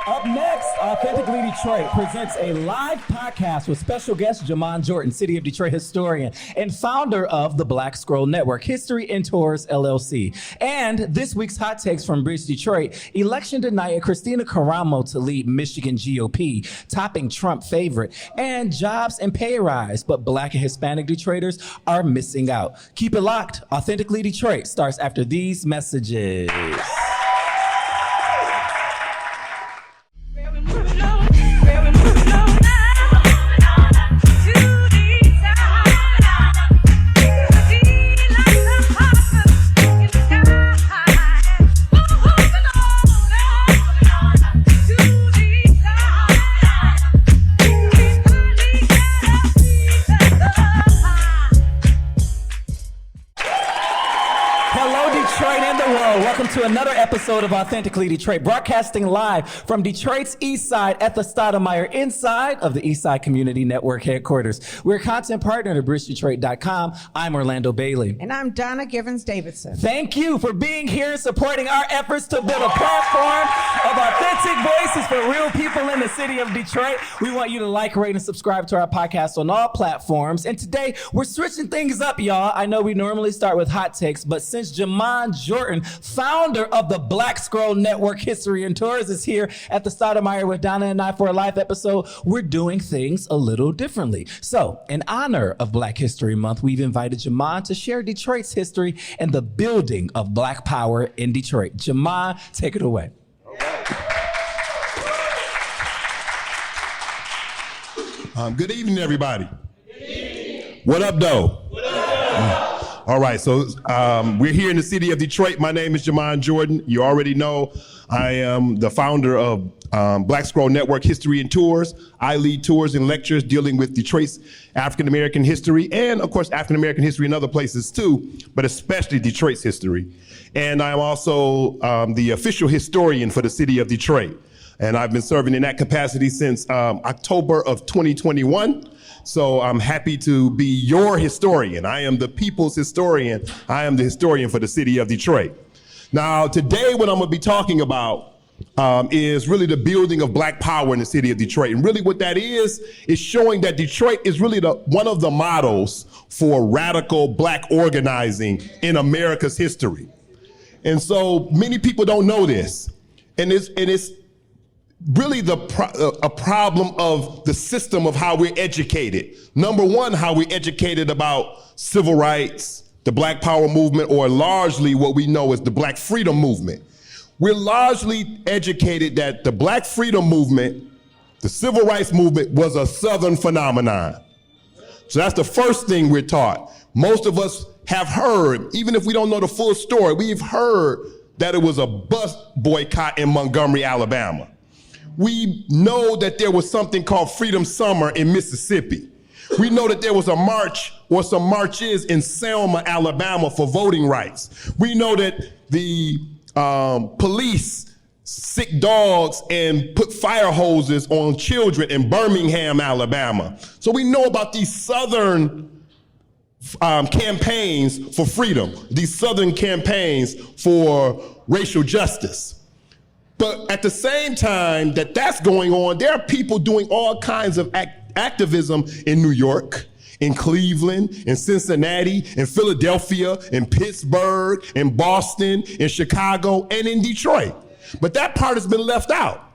Up next, Authentically Detroit presents a live podcast with special guest Jamon Jordan, City of Detroit historian and founder of the Black Scroll Network, History and Tours, LLC. And this week's hot takes from Bridge Detroit, election denier Christina Caramo to lead Michigan GOP, topping Trump favorite, and jobs and pay rise, but Black and Hispanic Detroiters are missing out. Keep it locked. Authentically Detroit starts after these messages. Welcome to another episode of Authentically Detroit, broadcasting live from Detroit's East Side at the Stoudemire, inside of the East Side Community Network headquarters. We're a content partner to BridgeDetroit.com. I'm Orlando Bailey. And I'm Donna Givens-Davidson. Thank you for being here and supporting our efforts to build a platform of authentic voices for real people in the city of Detroit. We want you to like, rate, and subscribe to our podcast on all platforms. And today, we're switching things up, y'all. I know we normally start with hot takes, but since Jamon Jordan, founder of the Black Scroll Network, History and Tours, is here at the Stoudemire with Donna and I for a live episode, we're doing things a little differently. So, in honor of Black History Month, we've invited Jamon to share Detroit's history and the building of Black power in Detroit. Jamon, take it away. Good evening, everybody. Good evening. What up, though? What up? All right, so we're here in the city of Detroit. My name is Jamon Jordan. You already know I am the founder of Black Scroll Network, History and Tours. I lead tours and lectures dealing with Detroit's African-American history and, of course, African-American history in other places too, but especially Detroit's history. And I'm also the official historian for the city of Detroit. And I've been serving in that capacity since October of 2021. So I'm happy to be your historian. I am the people's historian. I am the historian for the city of Detroit. Now, today what I'm gonna be talking about is really the building of Black power in the city of Detroit. And really what that is showing that Detroit is really one of the models for radical Black organizing in America's history. And so many people don't know this. And it's really a problem of the system of how we're educated. Number one, how we're educated about civil rights, the Black Power movement, or largely what we know as the Black Freedom movement. We're largely educated that the Black Freedom movement, the civil rights movement, was a Southern phenomenon. So that's the first thing we're taught. Most of us have heard, even if we don't know the full story, we've heard that it was a bus boycott in Montgomery, Alabama. We know that there was something called Freedom Summer in Mississippi. We know that there was a march or some marches in Selma, Alabama for voting rights. We know that the police sick dogs and put fire hoses on children in Birmingham, Alabama. So we know about these Southern campaigns for freedom, these Southern campaigns for racial justice. But at the same time that that's going on, there are people doing all kinds of activism in New York, in Cleveland, in Cincinnati, in Philadelphia, in Pittsburgh, in Boston, in Chicago, and in Detroit. But that part has been left out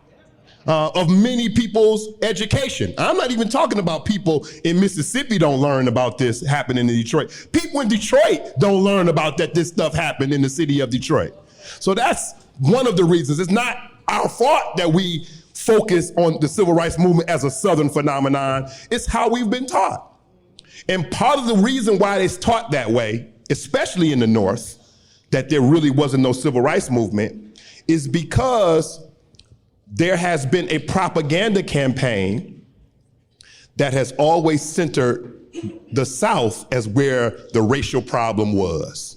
of many people's education. I'm not even talking about people in Mississippi don't learn about this happening in Detroit. People in Detroit don't learn about that this stuff happened in the city of Detroit. So that's one of the reasons. It's not our fault that we focus on the civil rights movement as a Southern phenomenon. It's how we've been taught. And part of the reason why it's taught that way, especially in the North, that there really wasn't no civil rights movement, is because there has been a propaganda campaign that has always centered the South as where the racial problem was.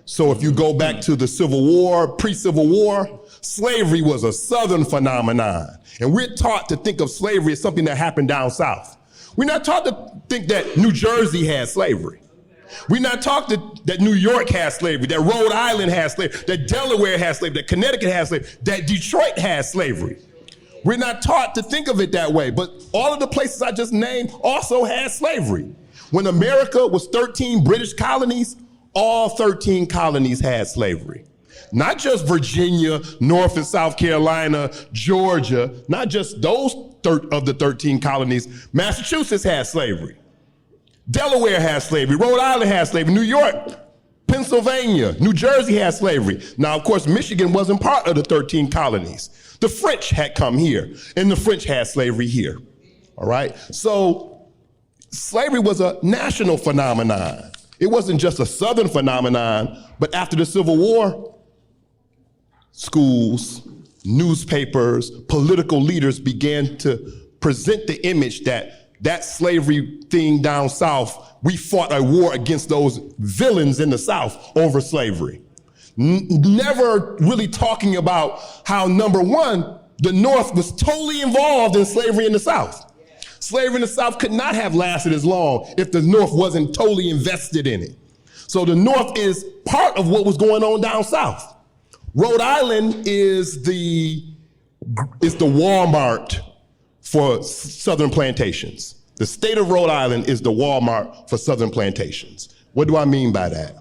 So if you go back to the Civil War, pre-Civil War, slavery was a Southern phenomenon. And we're taught to think of slavery as something that happened down South. We're not taught to think that New Jersey had slavery. We're not taught that New York has slavery, that Rhode Island has slavery, that Delaware has slavery, that Connecticut has slavery, that Detroit has slavery. We're not taught to think of it that way, but all of the places I just named also had slavery. When America was 13 British colonies, all 13 colonies had slavery. Not just Virginia, North and South Carolina, Georgia, not just those of the 13 colonies. Massachusetts had slavery. Delaware had slavery. Rhode Island had slavery. New York, Pennsylvania, New Jersey had slavery. Now, of course, Michigan wasn't part of the 13 colonies. The French had come here, and the French had slavery here. All right? So slavery was a national phenomenon. It wasn't just a Southern phenomenon, but after the Civil War, schools, newspapers, political leaders began to present the image that slavery thing down South, we fought a war against those villains in the South over slavery. Never really talking about how, number one, the North was totally involved in slavery in the South. Slavery in the South could not have lasted as long if the North wasn't totally invested in it. So the North is part of what was going on down South. Rhode Island is the Walmart for Southern plantations. The state of Rhode Island is the Walmart for Southern plantations. What do I mean by that?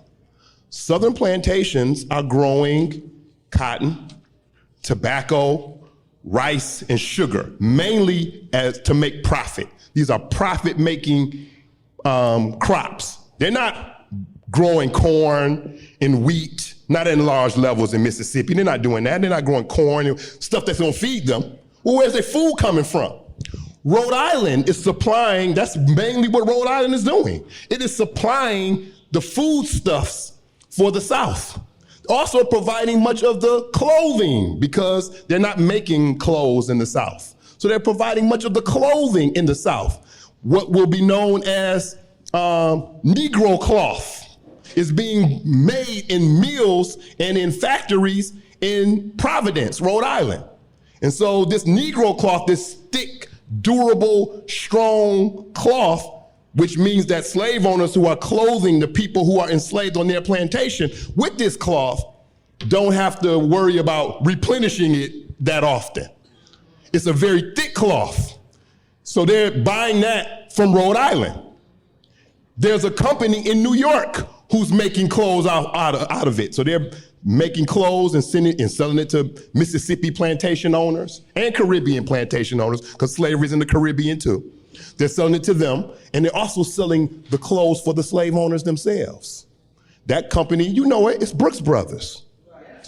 Southern plantations are growing cotton, tobacco, rice, and sugar, mainly to make profit. These are profit-making crops. They're not growing corn and wheat, not in large levels in Mississippi. They're not doing that. They're not growing corn and stuff that's gonna feed them. Well, where's their food coming from? Rhode Island is supplying, that's mainly what Rhode Island is doing. It is supplying the foodstuffs for the South. Also providing much of the clothing because they're not making clothes in the South. So they're providing much of the clothing in the South. What will be known as Negro cloth is being made in mills and in factories in Providence, Rhode Island. And so this Negro cloth, this thick, durable, strong cloth, which means that slave owners who are clothing the people who are enslaved on their plantation with this cloth don't have to worry about replenishing it that often. It's a very thick cloth. So they're buying that from Rhode Island. There's a company in New York who's making clothes out of it. So they're making clothes and selling it to Mississippi plantation owners and Caribbean plantation owners, because slavery's in the Caribbean too. They're selling it to them, and they're also selling the clothes for the slave owners themselves. That company, you know it, it's Brooks Brothers.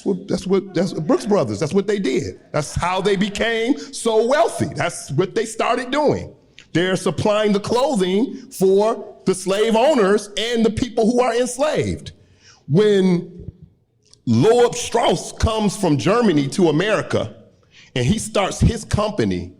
That's Brooks Brothers, that's what they did. That's how they became so wealthy. That's what they started doing. They're supplying the clothing for the slave owners and the people who are enslaved. When Loeb Strauss comes from Germany to America and he starts his company,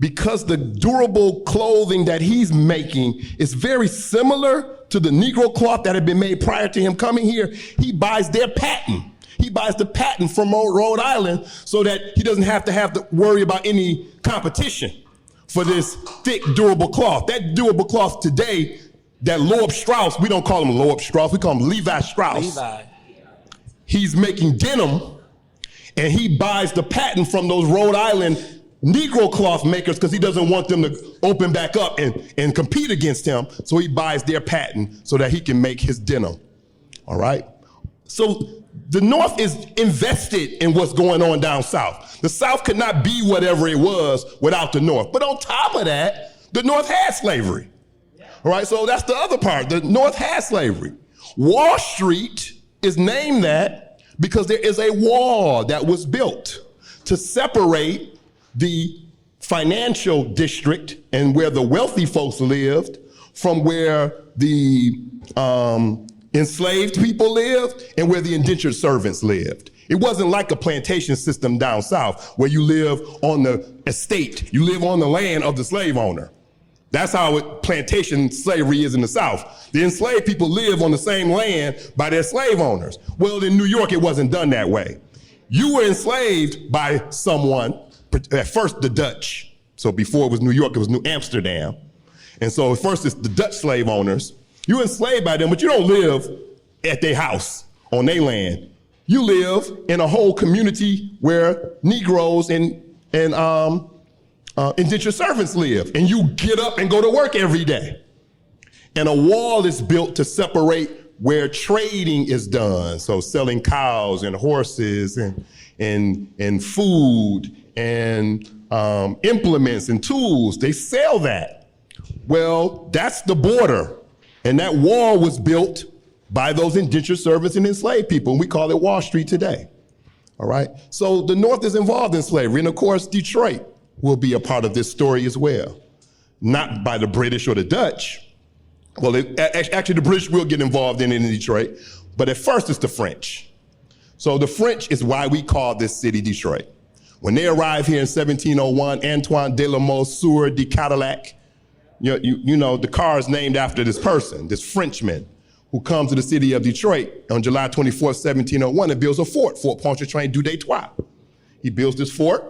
because the durable clothing that he's making is very similar to the Negro cloth that had been made prior to him coming here, he buys their patent. He buys the patent from Rhode Island so that he doesn't have to worry about any competition for this thick, durable cloth. That durable cloth today, that Loeb Strauss, we don't call him Loeb Strauss, we call him Levi Strauss. Levi. He's making denim, and he buys the patent from those Rhode Island Negro cloth makers because he doesn't want them to open back up and compete against him. So he buys their patent so that he can make his denim. All right? So the North is invested in what's going on down South. The South could not be whatever it was without the North. But on top of that, the North had slavery. All right, so that's the other part. The North had slavery. Wall Street is named that because there is a wall that was built to separate the financial district and where the wealthy folks lived from where the enslaved people lived and where the indentured servants lived. It wasn't like a plantation system down South where you live on the estate, you live on the land of the slave owner. That's how plantation slavery is in the South. The enslaved people live on the same land by their slave owners. Well, in New York, it wasn't done that way. You were enslaved by someone, at first the Dutch. So before it was New York, it was New Amsterdam. And so at first it's the Dutch slave owners. You're enslaved by them, but you don't live at their house, on their land. You live in a whole community where Negroes and and indentured servants live. And you get up and go to work every day. And a wall is built to separate where trading is done. So selling cows and horses and food and implements and tools, they sell that. Well, that's the border. And that wall was built by those indentured servants and enslaved people. And we call it Wall Street today. All right. So the North is involved in slavery. And of course, Detroit will be a part of this story as well. Not by the British or the Dutch. Well, actually, the British will get involved in Detroit, but at first it's the French. So the French is why we call this city Detroit. When they arrived here in 1701, Antoine de la Moussure de Cadillac, you know, the car is named after this person, this Frenchman, who comes to the city of Detroit on July 24th, 1701, and builds a fort, Fort Pontchartrain du Detroit. He builds this fort.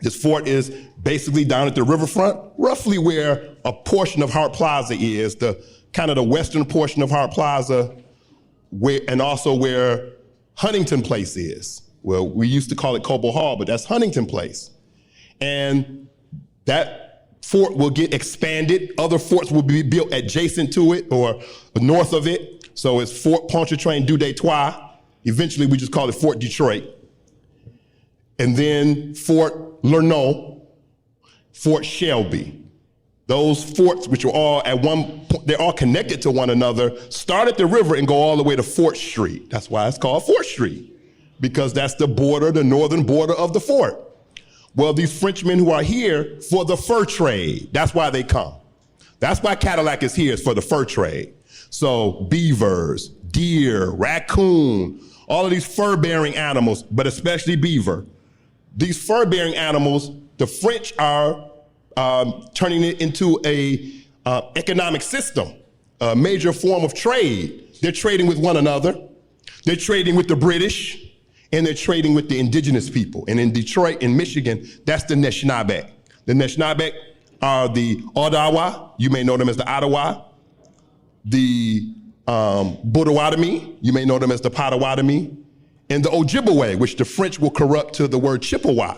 This fort is basically down at the riverfront, roughly where a portion of Hart Plaza is, the kind of the western portion of Hart Plaza, and also where Huntington Place is. Well, we used to call it Cobo Hall, but that's Huntington Place. And that fort will get expanded. Other forts will be built adjacent to it or north of it. So it's Fort Pontchartrain du Detroit. Eventually, we just call it Fort Detroit. And then Fort Lerneau, Fort Shelby. Those forts, which are all at one point, they're all connected to one another, start at the river and go all the way to Fort Street. That's why it's called Fort Street, because that's the border, the northern border of the fort. Well, these Frenchmen who are here for the fur trade, that's why they come. That's why Cadillac is here, is for the fur trade. So beavers, deer, raccoon, all of these fur-bearing animals, but especially beaver. These fur-bearing animals, the French are turning it into a economic system, a major form of trade. They're trading with one another. They're trading with the British, and they're trading with the indigenous people. And in Detroit, in Michigan, that's the Anishinaabe. The Anishinaabe are the Odawa, you may know them as the Ottawa, the Potawatomi, you may know them as the Potawatomi, and the Ojibwe, which the French will corrupt to the word Chippewa.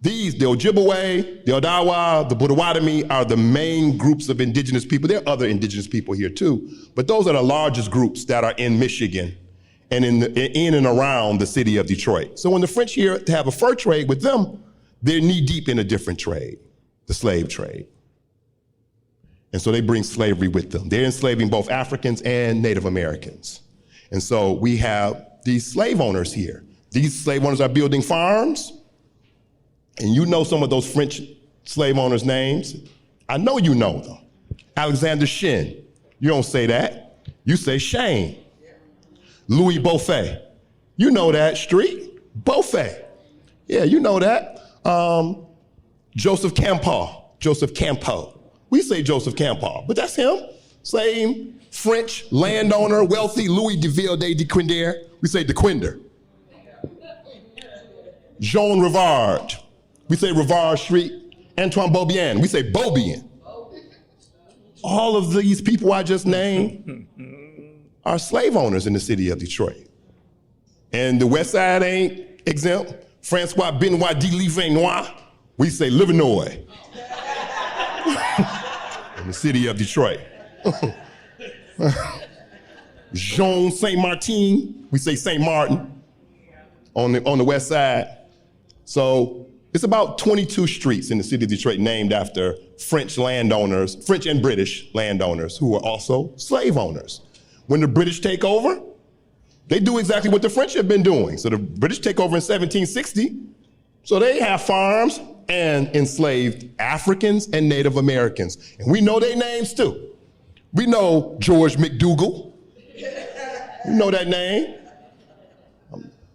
These, the Ojibwe, the Odawa, the Potawatomi, are the main groups of indigenous people. There are other indigenous people here too, but those are the largest groups that are in Michigan and in and around the city of Detroit. So when the French here to have a fur trade with them, they're knee deep in a different trade, the slave trade. And so they bring slavery with them. They're enslaving both Africans and Native Americans. And so we have these slave owners here. These slave owners are building farms. And you know some of those French slave owners' names. I know you know them. Alexander Shin. You don't say that. You say Shane. Louis Beaufait. You know that street. Beaufait. Yeah, you know that. Joseph Campo. Joseph Campo. We say Joseph Campo, but that's him. Same French landowner, wealthy Louis de Ville de Quinder. We say de Quinder. Jean Rivard. We say Rivard Street. Antoine Beaubien. We say Beaubien. All of these people I just named are slave owners in the city of Detroit. And the West Side ain't exempt. Francois Benoit de Livernois. We say Livernois. In the city of Detroit. Jean Saint Martin, we say Saint Martin on the west side. So it's about 22 streets in the city of Detroit named after French landowners, French and British landowners who were also slave owners. When the British take over, they do exactly what the French have been doing. So the British take over in 1760. So they have farms and enslaved Africans and Native Americans. And we know their names too. We know George McDougal. You know that name.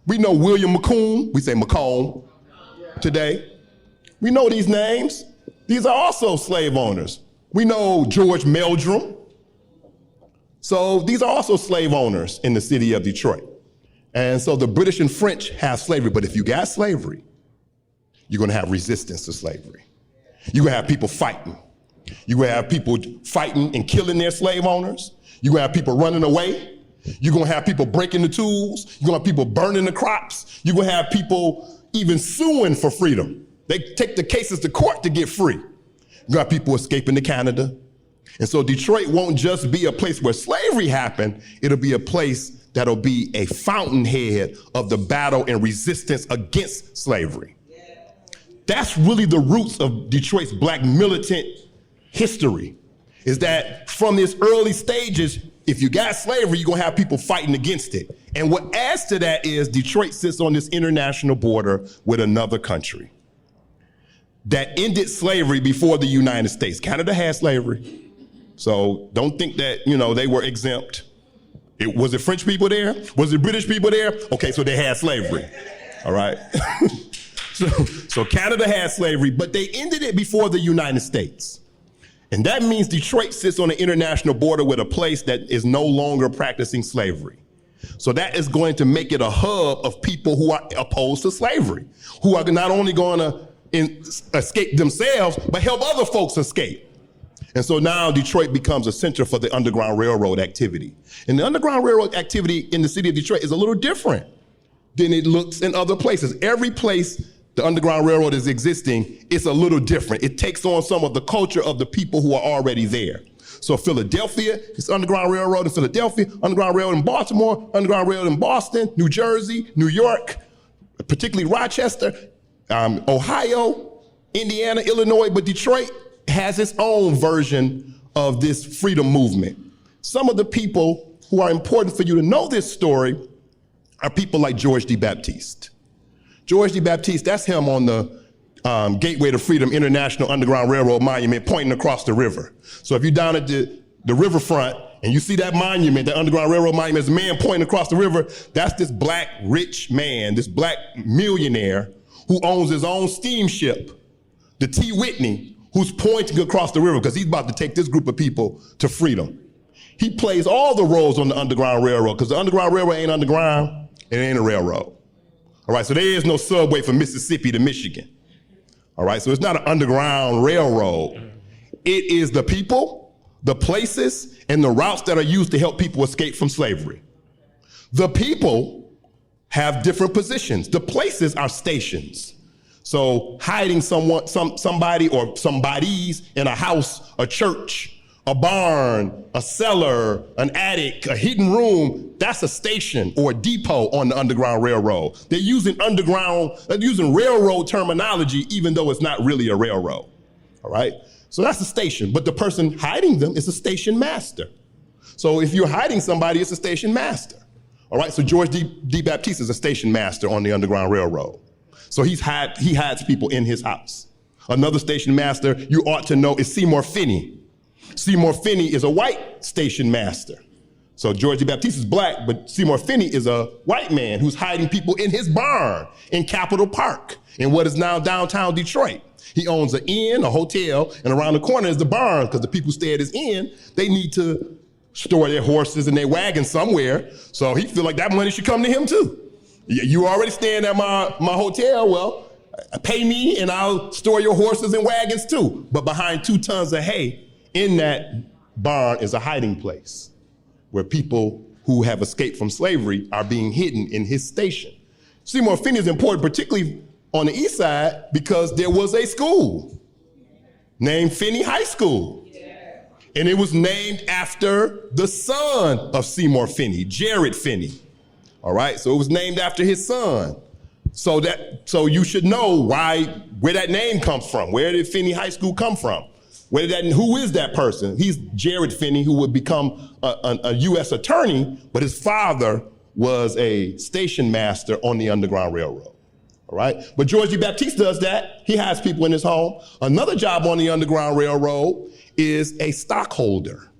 We know William McComb. We say McComb today. We know these names. These are also slave owners. We know George Meldrum. So these are also slave owners in the city of Detroit. And so the British and French have slavery, but if you got slavery, you're gonna have resistance to slavery. You're gonna have people fighting. You're gonna have people fighting and killing their slave owners. You're gonna have people running away. You're gonna have people breaking the tools. You're gonna have people burning the crops. You're gonna have people even suing for freedom. They take the cases to court to get free. You got people escaping to Canada. And so Detroit won't just be a place where slavery happened, it'll be a place that'll be a fountainhead of the battle and resistance against slavery. That's really the roots of Detroit's Black militant history, is that from its early stages, if you got slavery, you're gonna have people fighting against it. And what adds to that is Detroit sits on this international border with another country that ended slavery before the United States. Canada had slavery. So don't think that, they were exempt. Was it French people there? Was it British people there? Okay, so they had slavery, all right? so Canada had slavery, but they ended it before the United States. And that means Detroit sits on the international border with a place that is no longer practicing slavery. So that is going to make it a hub of people who are opposed to slavery, who are not only going to escape themselves, but help other folks escape. And so now Detroit becomes a center for the Underground Railroad activity. And the Underground Railroad activity in the city of Detroit is a little different than it looks in other places. Every place the Underground Railroad is existing, it's a little different. It takes on some of the culture of the people who are already there. So Philadelphia, it's Underground Railroad in Philadelphia, Underground Railroad in Baltimore, Underground Railroad in Boston, New Jersey, New York, particularly Rochester, Ohio, Indiana, Illinois, but Detroit has its own version of this freedom movement. Some of the people who are important for you to know this story are people like George D. Baptiste. George D. Baptiste, that's him on the Gateway to Freedom International Underground Railroad Monument pointing across the river. So if you're down at the riverfront and you see that monument, that Underground Railroad Monument, there's a man pointing across the river, that's this Black rich man, this Black millionaire who owns his own steamship, the T. Whitney, who's pointing across the river because he's about to take this group of people to freedom. He plays all the roles on the Underground Railroad because the Underground Railroad ain't underground, it ain't a railroad. All right, so there is no subway from Mississippi to Michigan. All right, so it's not an underground railroad. It is the people, the places, and the routes that are used to help people escape from slavery. The people have different positions. The places are stations. So hiding somebody or somebodies in a house, a church, a barn, a cellar, an attic, a hidden room, that's a station or a depot on the Underground Railroad. They're using railroad terminology even though it's not really a railroad, all right? So that's a station, but the person hiding them is a station master. So if you're hiding somebody, it's a station master, all right? So George D. Baptiste is a station master on the Underground Railroad. So he hides people in his house. Another station master you ought to know is Seymour Finney. Seymour Finney is a white station master. So George D. Baptiste is Black, but Seymour Finney is a white man who's hiding people in his barn in Capitol Park in what is now downtown Detroit. He owns an inn, a hotel, and around the corner is the barn because the people who stay at his inn, they need to store their horses and their wagons somewhere. So he feel like that money should come to him too. You already staying at my hotel, well, pay me and I'll store your horses and wagons too. But behind 2 tons of hay in that barn is a hiding place where people who have escaped from slavery are being hidden in his station. Seymour Finney is important, particularly on the east side, because there was a school named Finney High School. And it was named after the son of Seymour Finney, Jared Finney. All right, so it was named after his son. So you should know where that name comes from. Where did Finney High School come from? Who is that person? He's Jared Finney, who would become a U.S. attorney, but his father was a station master on the Underground Railroad. All right, but George D. Baptiste does that. He has people in his home. Another job on the Underground Railroad is a stockholder.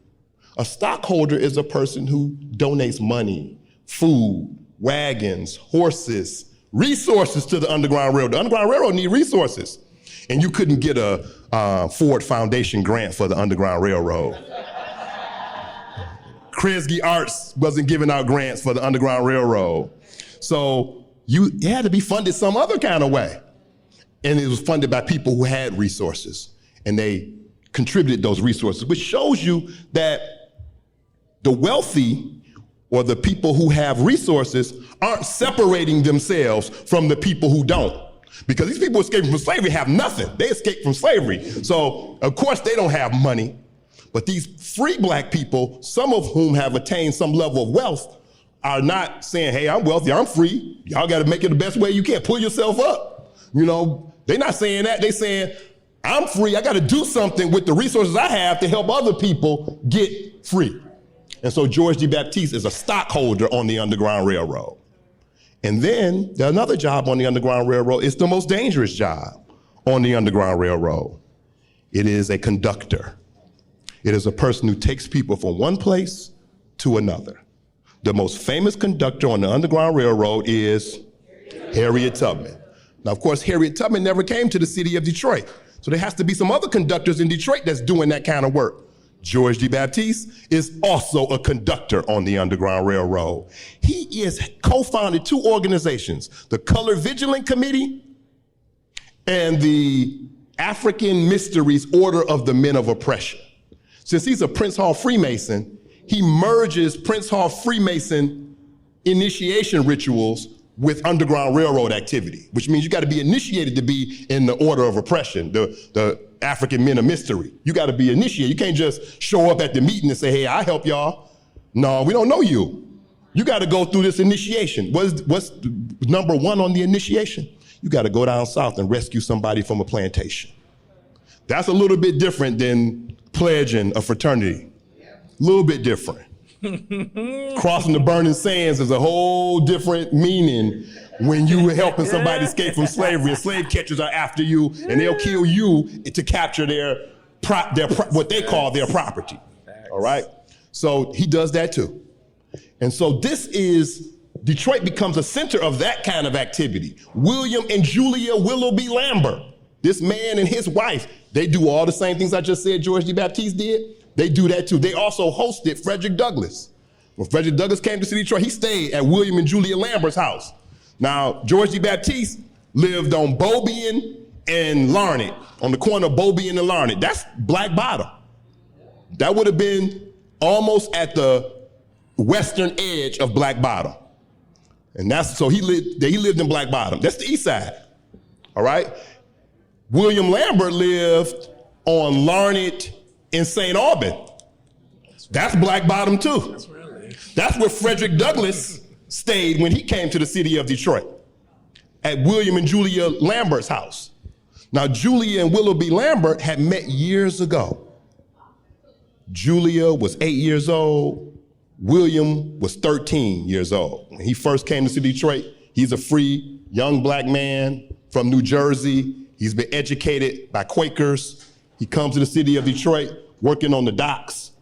A stockholder is a person who donates money, food, wagons, horses, resources to the Underground Railroad. The Underground Railroad need resources. And you couldn't get a Ford Foundation grant for the Underground Railroad. Kresge Arts wasn't giving out grants for the Underground Railroad. So it had to be funded some other kind of way. And it was funded by people who had resources. And they contributed those resources, which shows you that the wealthy or the people who have resources aren't separating themselves from the people who don't. Because these people escaping from slavery have nothing. They escaped from slavery. So, of course, they don't have money. But these free black people, some of whom have attained some level of wealth, are not saying, hey, I'm wealthy, I'm free. Y'all got to make it the best way you can. Pull yourself up. You know, they're not saying that. They're saying, I'm free. I got to do something with the resources I have to help other people get free. And so George D. Baptiste is a stockholder on the Underground Railroad. And then there's another job on the Underground Railroad. It's the most dangerous job on the Underground Railroad. It is a conductor. It is a person who takes people from one place to another. The most famous conductor on the Underground Railroad is Harriet Tubman. Now, of course, Harriet Tubman never came to the city of Detroit. So there has to be some other conductors in Detroit that's doing that kind of work. George D. Baptiste is also a conductor on the Underground Railroad. He is co-founded two organizations, the Color Vigilant Committee and the African Mysteries Order of the Men of Oppression. Since he's a Prince Hall Freemason, he merges Prince Hall Freemason initiation rituals with Underground Railroad activity, which means you got to be initiated to be in the order of oppression, the African Men of Mystery. You got to be initiated. You can't just show up at the meeting and say, hey, I help y'all. No, we don't know you. You got to go through this initiation. What's number one on the initiation? You got to go down south and rescue somebody from a plantation. That's a little bit different than pledging a fraternity. A little bit different. Crossing the burning sands is a whole different meaning when you were helping somebody escape from slavery. And slave catchers are after you, and they'll kill you to capture their what they call their property. All right? So he does that too. And so Detroit becomes a center of that kind of activity. William and Julia Willoughby Lambert, this man and his wife, they do all the same things I just said George D. Baptiste did. They do that too. They also hosted Frederick Douglass. When Frederick Douglass came to Detroit, he stayed at William and Julia Lambert's house. Now, George D. Baptiste lived on Beaubien and Larned, on the corner of Beaubien and Larned. That's Black Bottom. That would have been almost at the western edge of Black Bottom. And so he lived in Black Bottom. That's the east side, all right? William Lambert lived on Larned in St. Albans. That's Black Bottom too. That's where Frederick Douglass stayed when he came to the city of Detroit, at William and Julia Lambert's house. Now, Julia and Willoughby Lambert had met years ago. Julia was 8 years old. William was 13 years old. When he first came to Detroit, he's a free young black man from New Jersey. He's been educated by Quakers. He comes to the city of Detroit working on the docks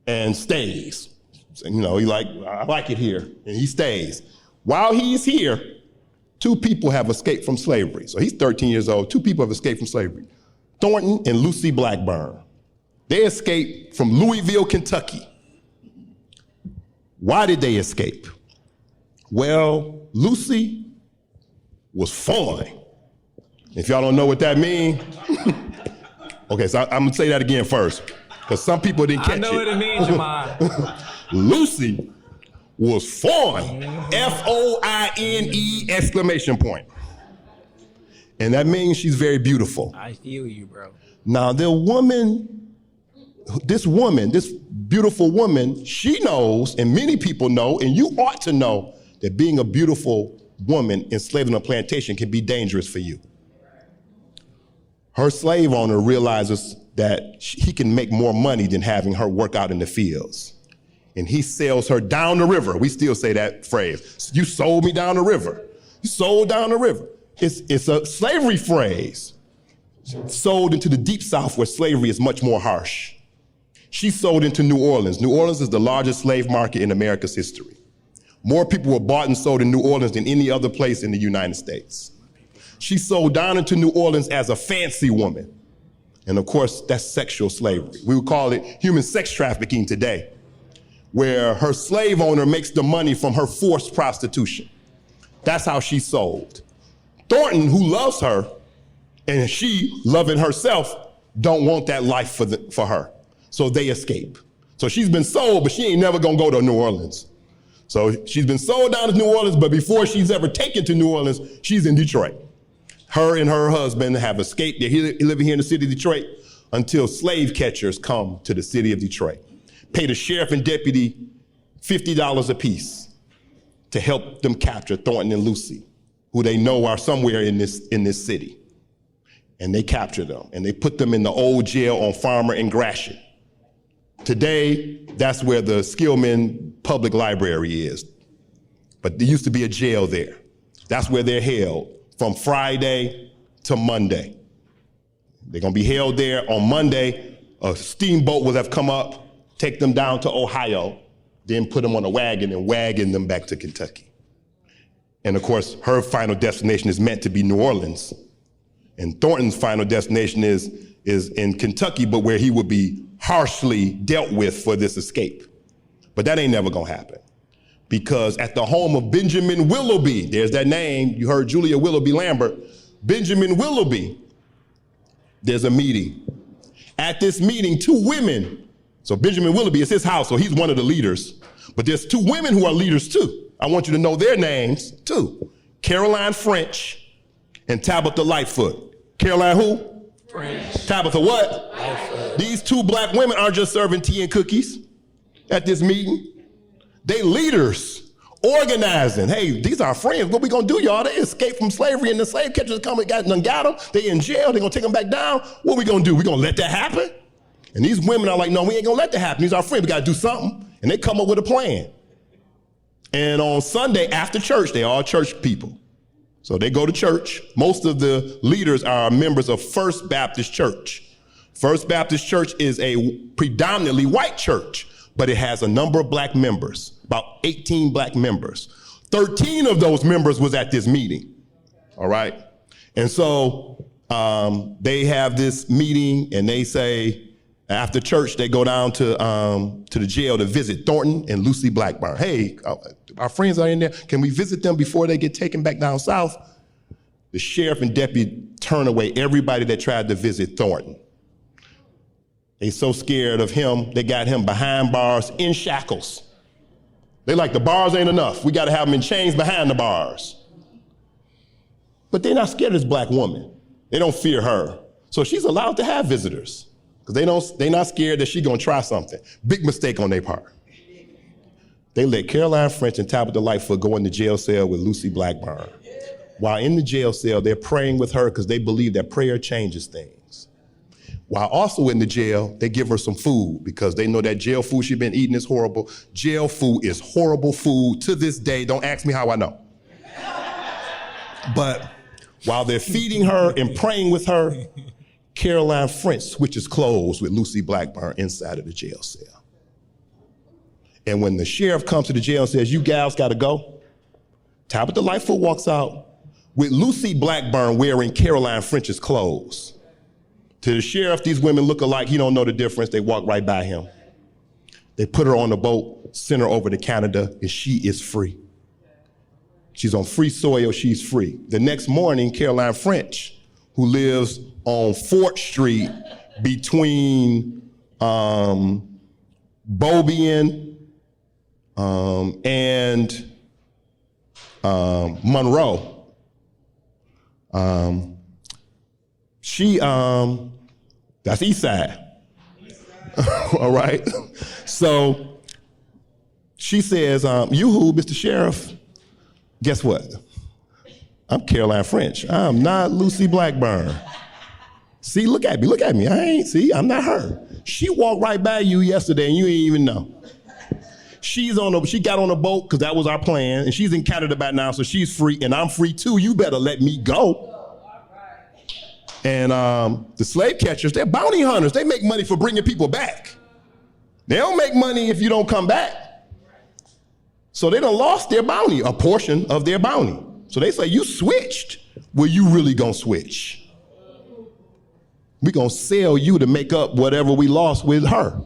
and stays. So, you know, I like it here, and he stays. While he's here, two people have escaped from slavery. So he's 13 years old. Two people have escaped from slavery. Thornton and Lucy Blackburn. They escaped from Louisville, Kentucky. Why did they escape? Well, Lucy was foreign. If y'all don't know what that means, okay, so I'm gonna say that again first, because some people didn't catch it. I know what it means, Jamon. Lucy was foreign, F-O-I-N-E exclamation point. And that means she's very beautiful. I feel you, bro. Now, this beautiful woman, she knows, and many people know, and you ought to know, that being a beautiful woman enslaved on a plantation can be dangerous for you. Her slave owner realizes that he can make more money than having her work out in the fields. And he sells her down the river. We still say that phrase. You sold me down the river. You sold down the river. It's a slavery phrase sold into the deep South where slavery is much more harsh. She sold into New Orleans. New Orleans is the largest slave market in America's history. More people were bought and sold in New Orleans than any other place in the United States. She sold down into New Orleans as a fancy woman. And of course, that's sexual slavery. We would call it human sex trafficking today, where her slave owner makes the money from her forced prostitution. That's how she sold. Thornton, who loves her, and she, loving herself, don't want that life for her. So they escape. So she's been sold, but she ain't never gonna go to New Orleans. So she's been sold down to New Orleans, but before she's ever taken to New Orleans, she's in Detroit. Her and her husband have escaped. They're living here in the city of Detroit until slave catchers come to the city of Detroit. Pay the sheriff and deputy $50 apiece to help them capture Thornton and Lucy, who they know are somewhere in this city. And they capture them, and they put them in the old jail on Farmer and Gratiot. Today, that's where the Skillman Public Library is. But there used to be a jail there. That's where they're held from Friday to Monday. They're gonna be held there on Monday. A steamboat will have come up, take them down to Ohio, then put them on a wagon and wagon them back to Kentucky. And of course, her final destination is meant to be New Orleans. And Thornton's final destination is in Kentucky, but where he would be harshly dealt with for this escape. But that ain't never gonna happen. Because at the home of Benjamin Willoughby, there's that name, you heard Julia Willoughby Lambert, Benjamin Willoughby, there's a meeting. At this meeting, two women, so Benjamin Willoughby is his house, so he's one of the leaders, but there's two women who are leaders too. I want you to know their names too. Caroline French and Tabitha Lightfoot. Caroline who? French. Tabitha what? Lightfoot. These two black women aren't just serving tea and cookies at this meeting. They leaders, organizing. Hey, these are our friends. What we gonna do, y'all? They escaped from slavery and the slave catchers come and got them. They in jail, they gonna take them back down. What we gonna do? We gonna let that happen? And these women are like, no, we ain't gonna let that happen. These are our friends, we gotta do something. And they come up with a plan. And on Sunday after church, they all church people. So they go to church. Most of the leaders are members of First Baptist Church. First Baptist Church is a predominantly white church, but it has a number of black members, about 18 black members. 13 of those members was at this meeting, all right? And so they have this meeting and they say, after church, they go down to the jail to visit Thornton and Lucy Blackburn. Hey, our friends are in there. Can we visit them before they get taken back down south? The sheriff and deputy turn away everybody that tried to visit Thornton. They so scared of him, they got him behind bars in shackles. They like, the bars ain't enough. We got to have him in chains behind the bars. But they're not scared of this black woman. They don't fear her. So she's allowed to have visitors because they're not scared that she's going to try something. Big mistake on their part. They let Caroline French and Tabitha Lightfoot go in the jail cell with Lucy Blackburn. While in the jail cell, they're praying with her because they believe that prayer changes things. While also in the jail, they give her some food because they know that jail food she's been eating is horrible. Jail food is horrible food to this day. Don't ask me how I know. But while they're feeding her and praying with her, Caroline French switches clothes with Lucy Blackburn inside of the jail cell. And when the sheriff comes to the jail and says, you gals gotta go, Tabitha Lightfoot walks out with Lucy Blackburn wearing Caroline French's clothes. To the sheriff, these women look alike. He don't know the difference. They walk right by him. They put her on the boat, send her over to Canada, and she is free. She's on free soil, she's free. The next morning, Caroline French, who lives on 4th Street between Beaubien and Monroe, that's East Side. All right. So she says, you who, Mr. Sheriff? Guess what? I'm Caroline French. I'm not Lucy Blackburn. See, look at me. I'm not her. She walked right by you yesterday and you ain't even know. She got on a boat because that was our plan, and she's in Canada by now, so she's free, and I'm free too. You better let me go. And the slave catchers, they're bounty hunters. They make money for bringing people back. They don't make money if you don't come back. So they done lost their bounty, a portion of their bounty. So they say, you switched. Well, you really gonna switch. We gonna sell you to make up whatever we lost with her.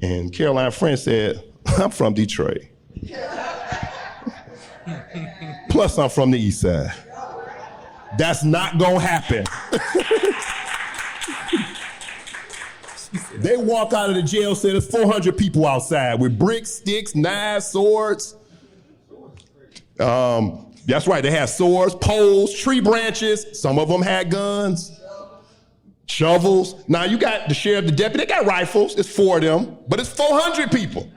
And Caroline French said, I'm from Detroit. Plus I'm from the East Side. That's not gonna happen. They walk out of the jail, say there's 400 people outside with bricks, sticks, knives, swords. That's right, they had swords, poles, tree branches. Some of them had guns, shovels. Now you got the sheriff, the deputy, they got rifles. It's 4 of them, but it's 400 people.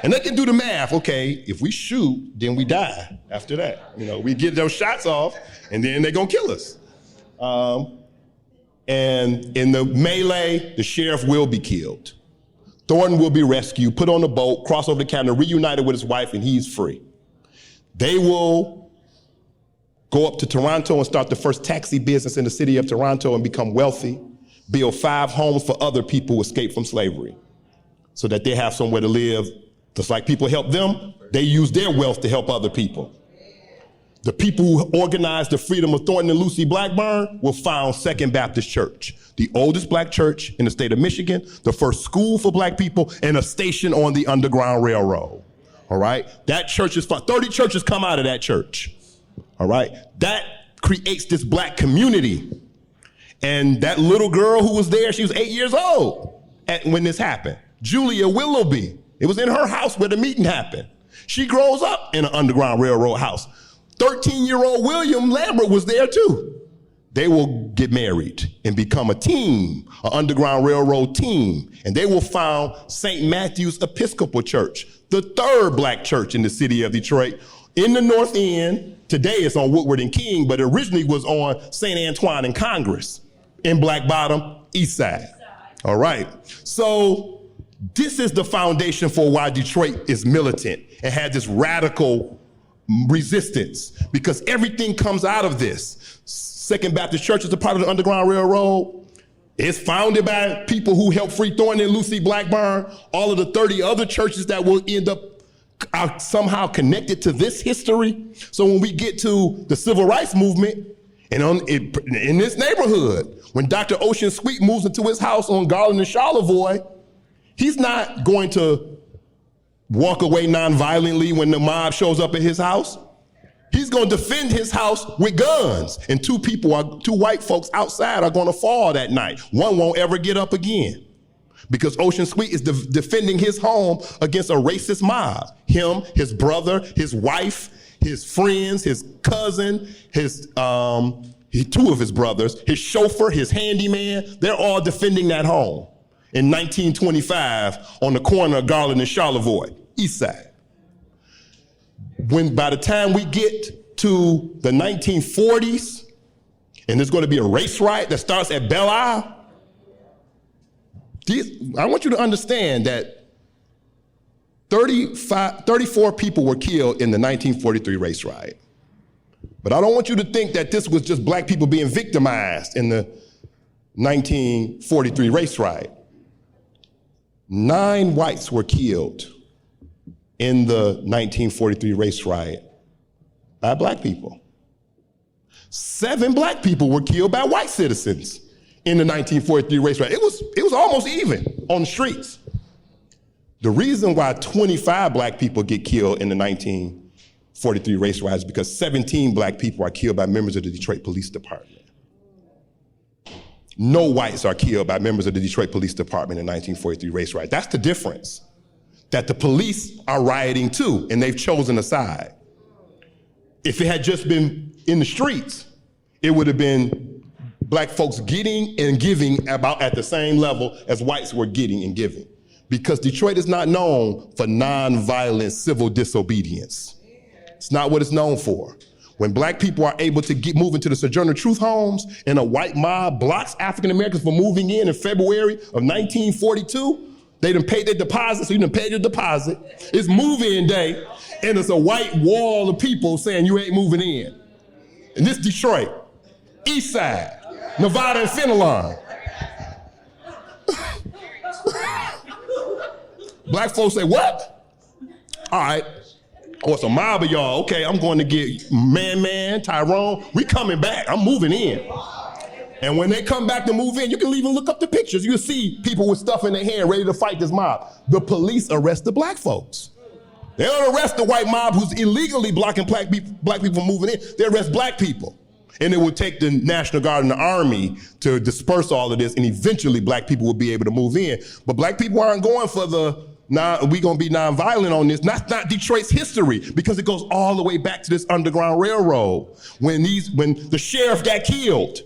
And they can do the math. Okay, if we shoot, then we die after that. You know, we get those shots off, and then they're gonna kill us. And in the melee, the sheriff will be killed. Thornton will be rescued, put on a boat, cross over the Canada, reunited with his wife, and he's free. They will go up to Toronto and start the first taxi business in the city of Toronto and become wealthy, build 5 homes for other people who escaped from slavery so that they have somewhere to live. Just like people help them, they use their wealth to help other people. The people who organized the freedom of Thornton and Lucy Blackburn will found Second Baptist Church, the oldest black church in the state of Michigan, the first school for black people, and a station on the Underground Railroad. All right? That church is fun. 30 churches come out of that church. All right? That creates this black community. And that little girl who was there, she was 8 years old when this happened. Julia Willoughby. It was in her house where the meeting happened. She grows up in an Underground Railroad house. 13-year-old William Lambert was there too. They will get married and become a team, an Underground Railroad team, and they will found St. Matthew's Episcopal Church, the 3rd black church in the city of Detroit, in the North End. Today it's on Woodward and King, but originally was on St. Antoine and Congress in Black Bottom, East Side. All right, so this is the foundation for why Detroit is militant and had this radical resistance, because everything comes out of this. Second Baptist Church is a part of the Underground Railroad. It's founded by people who helped free Thornton and Lucy Blackburn. All of the 30 other churches that will end up are somehow connected to this history. So when we get to the civil rights movement, and in this neighborhood, when Dr. Ocean Sweet moves into his house on Garland and Charlevoix, he's not going to walk away nonviolently when the mob shows up at his house. He's going to defend his house with guns. And 2 white folks outside are going to fall that night. One won't ever get up again because Ocean Sweet is defending his home against a racist mob. Him, his brother, his wife, his friends, his cousin, 2 of his brothers, his chauffeur, his handyman, they're all defending that home in 1925 on the corner of Garland and Charlevoix, East Side. By the time we get to the 1940s, and there's going to be a race riot that starts at Belle Isle, I want you to understand that 34 people were killed in the 1943 race riot. But I don't want you to think that this was just black people being victimized in the 1943 race riot. 9 whites were killed in the 1943 race riot by black people. 7 black people were killed by white citizens in the 1943 race riot. It was almost even on the streets. The reason why 25 black people get killed in the 1943 race riot is because 17 black people are killed by members of the Detroit Police Department. No whites are killed by members of the Detroit Police Department in 1943 race riot. That's the difference. That the police are rioting too, and they've chosen a side. If it had just been in the streets, it would have been black folks getting and giving about at the same level as whites were getting and giving. Because Detroit is not known for nonviolent civil disobedience. It's not what it's known for. When black people are able to move into the Sojourner Truth homes and a white mob blocks African Americans from moving in February of 1942, they done paid their deposit, so you done paid your deposit. It's move-in day, and it's a white wall of people saying you ain't moving in. And this Detroit, East Side, Nevada and Fenelon. Black folks say, what? All right. Oh, it's a mob of y'all. Okay, I'm going to get Man, Tyrone. We coming back. I'm moving in. And when they come back to move in, you can even look up the pictures. You'll see people with stuff in their hand ready to fight this mob. The police arrest the black folks. They don't arrest the white mob who's illegally blocking black people from moving in. They arrest black people. And it would take the National Guard and the Army to disperse all of this, and eventually black people would be able to move in. But black people aren't going for we gonna be nonviolent on this. That's not Detroit's history, because it goes all the way back to this Underground Railroad. When the sheriff got killed,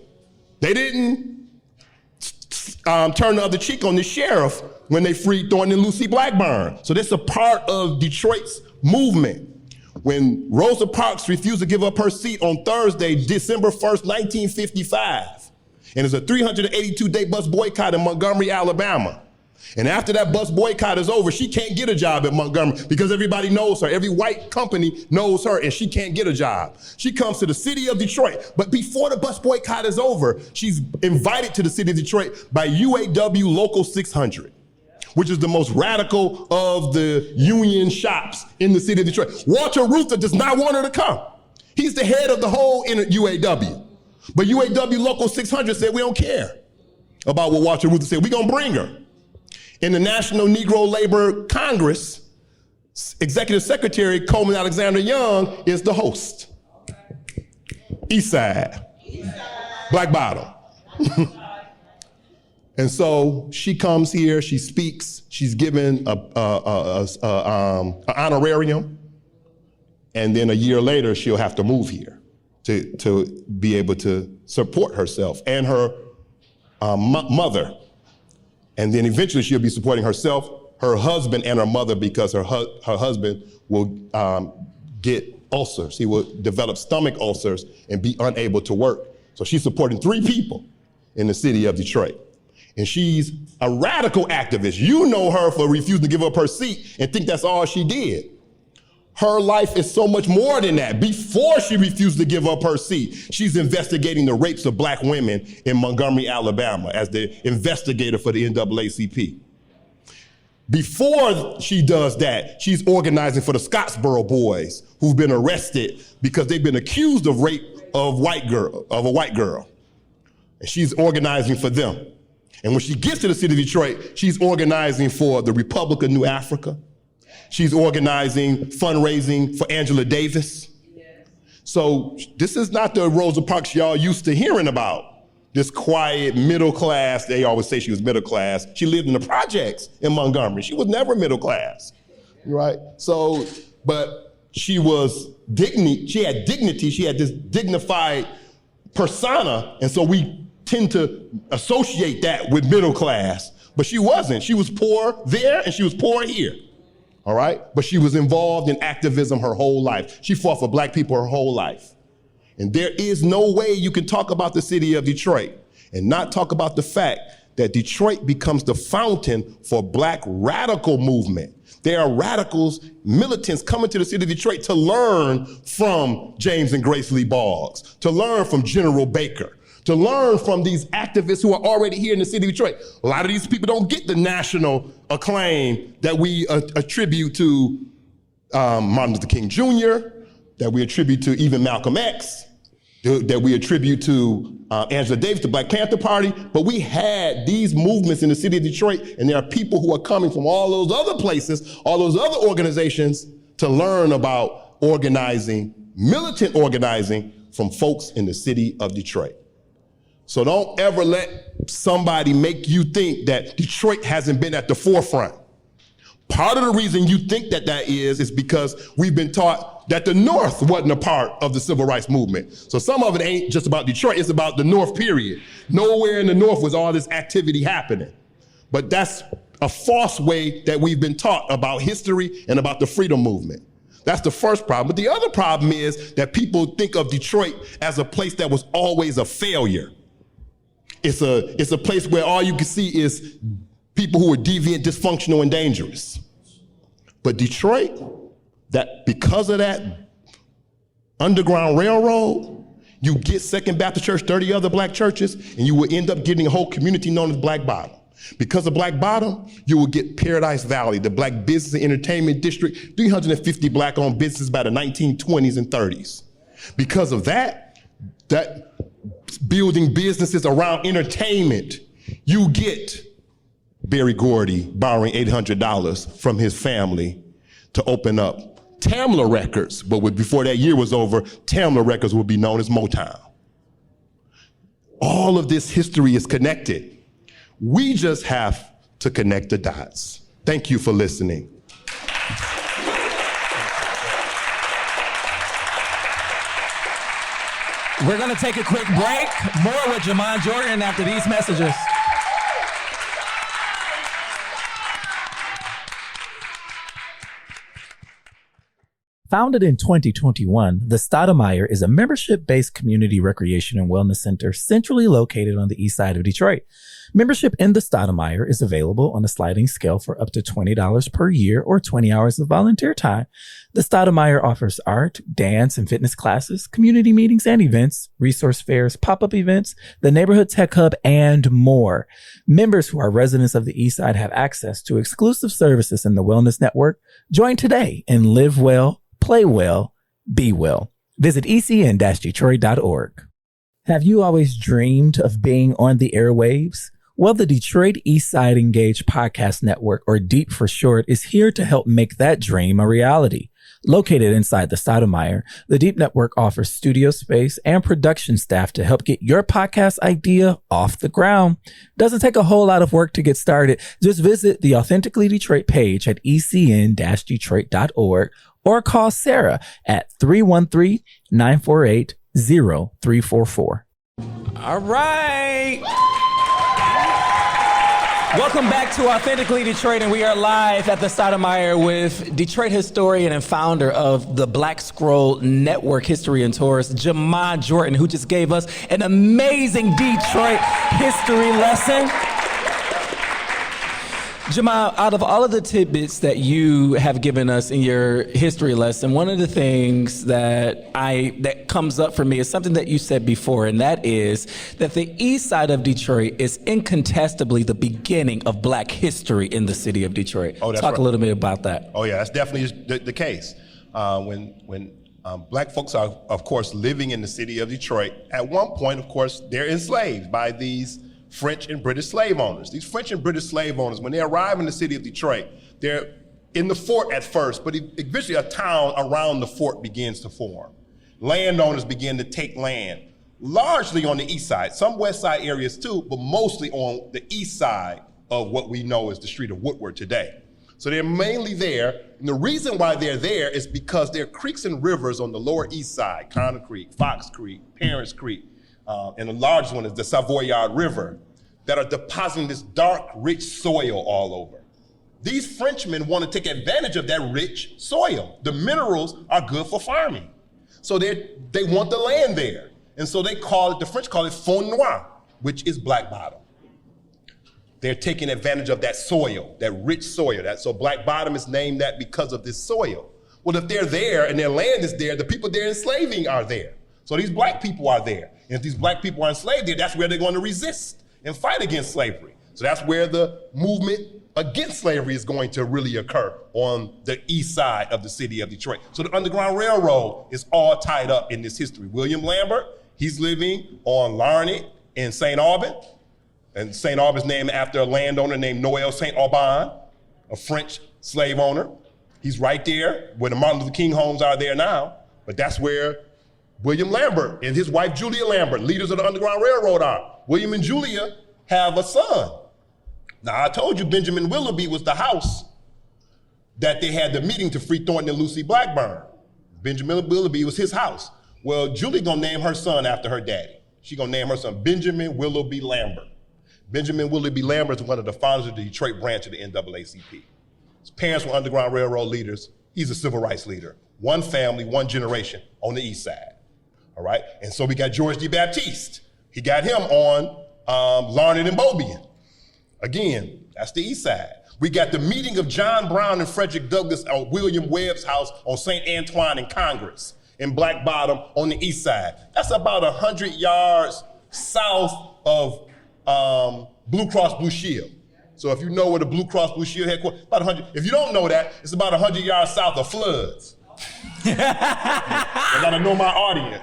they didn't turn the other cheek on the sheriff when they freed Thornton and Lucy Blackburn. So that's a part of Detroit's movement. When Rosa Parks refused to give up her seat on Thursday, December 1st, 1955, and it's a 382-day bus boycott in Montgomery, Alabama. And after that bus boycott is over, she can't get a job at Montgomery because everybody knows her. Every white company knows her, and she can't get a job. She comes to the city of Detroit, but before the bus boycott is over, she's invited to the city of Detroit by UAW Local 600, which is the most radical of the union shops in the city of Detroit. Walter Reuther does not want her to come. He's the head of the whole UAW. But UAW Local 600 said, we don't care about what Walter Reuther said. We're going to bring her. In the National Negro Labor Congress, Executive Secretary Coleman Alexander Young is the host. East Side. Black Bottom. And so she comes here, she speaks, she's given an honorarium, and then a year later she'll have to move here to be able to support herself and her mother. And then eventually she'll be supporting herself, her husband, and her mother, because her husband will get ulcers. He will develop stomach ulcers and be unable to work. So she's supporting 3 people in the city of Detroit. And she's a radical activist. You know her for refusing to give up her seat and think that's all she did. Her life is so much more than that. Before she refused to give up her seat, she's investigating the rapes of black women in Montgomery, Alabama, as the investigator for the NAACP. Before she does that, she's organizing for the Scottsboro boys who've been arrested because they've been accused of rape of a white girl. And she's organizing for them. And when she gets to the city of Detroit, she's organizing for the Republic of New Africa. She's organizing fundraising for Angela Davis. Yes. So this is not the Rosa Parks y'all used to hearing about. This quiet, middle class. They always say she was middle class. She lived in the projects in Montgomery. She was never middle class, right? So, but she was she had dignity. She had this dignified persona. And so we tend to associate that with middle class, but she wasn't. She was poor there and she was poor here. All right? But she was involved in activism her whole life. She fought for black people her whole life. And there is no way you can talk about the city of Detroit and not talk about the fact that Detroit becomes the fountain for black radical movement. There are radicals, militants coming to the city of Detroit to learn from James and Grace Lee Boggs, to learn from General Baker, to learn from these activists who are already here in the city of Detroit. A lot of these people don't get the national acclaim that we attribute to Martin Luther King Jr., that we attribute to even Malcolm X, that we attribute to Angela Davis, the Black Panther Party. But we had these movements in the city of Detroit, and there are people who are coming from all those other places, all those other organizations, to learn about organizing, militant organizing from folks in the city of Detroit. So don't ever let somebody make you think that Detroit hasn't been at the forefront. Part of the reason you think that is because we've been taught that the North wasn't a part of the civil rights movement. So some of it ain't just about Detroit, it's about the North, period. Nowhere in the North was all this activity happening. But that's a false way that we've been taught about history and about the freedom movement. That's the first problem. But the other problem is that people think of Detroit as a place that was always a failure. It's a place where all you can see is people who are deviant, dysfunctional, and dangerous. But Detroit, that because of that Underground Railroad, you get Second Baptist Church, 30 other black churches, and you will end up getting a whole community known as Black Bottom. Because of Black Bottom, you will get Paradise Valley, the Black Business and Entertainment District, 350 black-owned businesses by the 1920s and 30s. Because of that building businesses around entertainment, you get Berry Gordy borrowing $800 from his family to open up Tamla Records. But before that year was over, Tamla Records would be known as Motown. All of this history is connected. We just have to connect the dots. Thank you for listening. We're going to take a quick break. More with Jamon Jordan after these messages. Founded in 2021, the Stoudemire is a membership-based community recreation and wellness center centrally located on the east side of Detroit. Membership in the Stoudemire is available on a sliding scale for up to $20 per year or 20 hours of volunteer time. The Stoudemire offers art, dance, and fitness classes, community meetings and events, resource fairs, pop-up events, the neighborhood tech hub, and more. Members who are residents of the east side have access to exclusive services in the Wellness Network. Join today and live well, play well, be well. Visit ecn-detroit.org. Have you always dreamed of being on the airwaves? Well, the Detroit East Side Engaged Podcast Network, or DEEP for short, is here to help make that dream a reality. Located inside the Stoudemire, the DEEP Network offers studio space and production staff to help get your podcast idea off the ground. Doesn't take a whole lot of work to get started. Just visit the Authentically Detroit page at ecn-detroit.org or call Sarah at 313-948-0344. All right. Welcome back to Authentically Detroit, and we are live at the Stoudemire with Detroit historian and founder of the Black Scroll Network History and Tours, Jamon Jordan, who just gave us an amazing Detroit history lesson. Jamon, out of all of the tidbits that you have given us in your history lesson, one of the things that comes up for me is something that you said before, and that is that the east side of Detroit is incontestably the beginning of Black history in the city of Detroit. Oh, that's Talk right. a little bit about that. Oh yeah, that's definitely the case. When Black folks are, of course, living in the city of Detroit, at one point, of course, they're enslaved by these French and British slave owners. These French and British slave owners, when they arrive in the city of Detroit, they're in the fort at first, but eventually a town around the fort begins to form. Landowners begin to take land, largely on the east side, some west side areas too, but mostly on the east side of what we know as the street of Woodward today. So they're mainly there, and the reason why they're there is because there are creeks and rivers on the lower east side, Connor Creek, Fox Creek, Parents Creek, and the largest one is the Savoyard River, that are depositing this dark, rich soil all over. These Frenchmen want to take advantage of that rich soil. The minerals are good for farming. So they want the land there. And so the French call it Fond Noir, which is Black Bottom. They're taking advantage of that soil, that rich soil. So Black Bottom is named that because of this soil. Well, if they're there and their land is there, the people they're enslaving are there. So these Black people are there. And if these Black people are enslaved there, that's where they're going to resist and fight against slavery. So that's where the movement against slavery is going to really occur on the east side of the city of Detroit. So the Underground Railroad is all tied up in this history. William Lambert, he's living on Larned in St. Aubin, and St. Aubin's named after a landowner named Noel St. Aubin, a French slave owner. He's right there where the Martin Luther King homes are there now, but that's where William Lambert and his wife Julia Lambert, leaders of the Underground Railroad, are. William and Julia have a son. Now, I told you Benjamin Willoughby was the house that they had the meeting to free Thornton and Lucy Blackburn. Benjamin Willoughby was his house. Well, Julie gonna name her son after her daddy. She gonna name her son Benjamin Willoughby Lambert. Benjamin Willoughby Lambert is one of the founders of the Detroit branch of the NAACP. His parents were Underground Railroad leaders. He's a civil rights leader. One family, one generation on the east side. All right, and so we got George D. Baptiste. He got him on Larned and Beaubien. Again, that's the east side. We got the meeting of John Brown and Frederick Douglass at William Webb's house on St. Antoine and Congress in Black Bottom on the east side. That's about 100 yards south of Blue Cross Blue Shield. So if you know where the Blue Cross Blue Shield headquarters, about 100. If you don't know that, it's about 100 yards south of Floods. I gotta know my audience.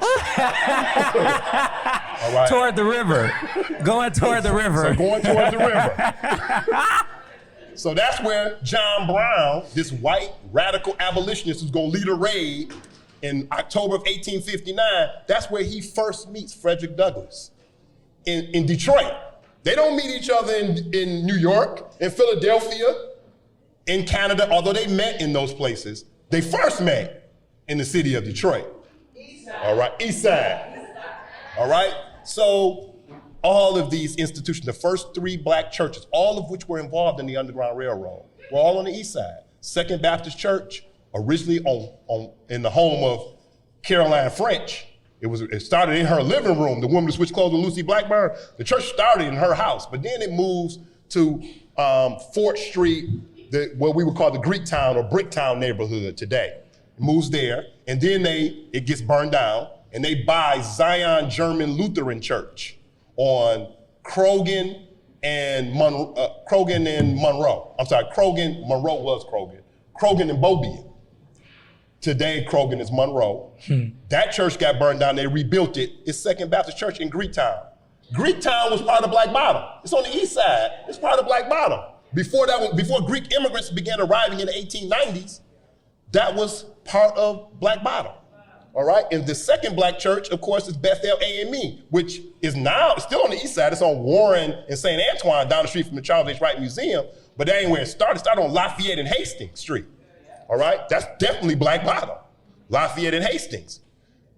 All right. Toward the river. Going toward the river. So going toward the river. So that's where John Brown, this white radical abolitionist who's gonna lead a raid in October of 1859, that's where he first meets Frederick Douglass. in Detroit. They don't meet each other in New York, in Philadelphia, in Canada, although they met in those places. They first met in the city of Detroit. All right, East Side. All right, so all of these institutions, the first 3 black churches, all of which were involved in the Underground Railroad, were all on the East Side. Second Baptist Church, originally in the home of Caroline French. It started in her living room, the woman who switched clothes with Lucy Blackburn. The church started in her house, but then it moves to Fort Street, what we would call the Greek Town or Bricktown neighborhood today. It moves there, and then it gets burned down, and they buy Zion German Lutheran Church on Croghan and Monroe. I'm sorry, Monroe was Croghan. Croghan and Beaubien. Today, Croghan is Monroe. That church got burned down. They rebuilt it. It's Second Baptist Church in Greektown. Greektown was part of Black Bottom. It's on the east side. It's part of Black Bottom. Before Greek immigrants began arriving in the 1890s, that was part of Black Bottom. All right. And the second black church, of course, is Bethel AME, which is now still on the east side. It's on Warren and St. Antoine, down the street from the Charles H. Wright Museum. But that ain't where it started. It started on Lafayette and Hastings Street. All right, that's definitely Black Bottom, Lafayette and Hastings.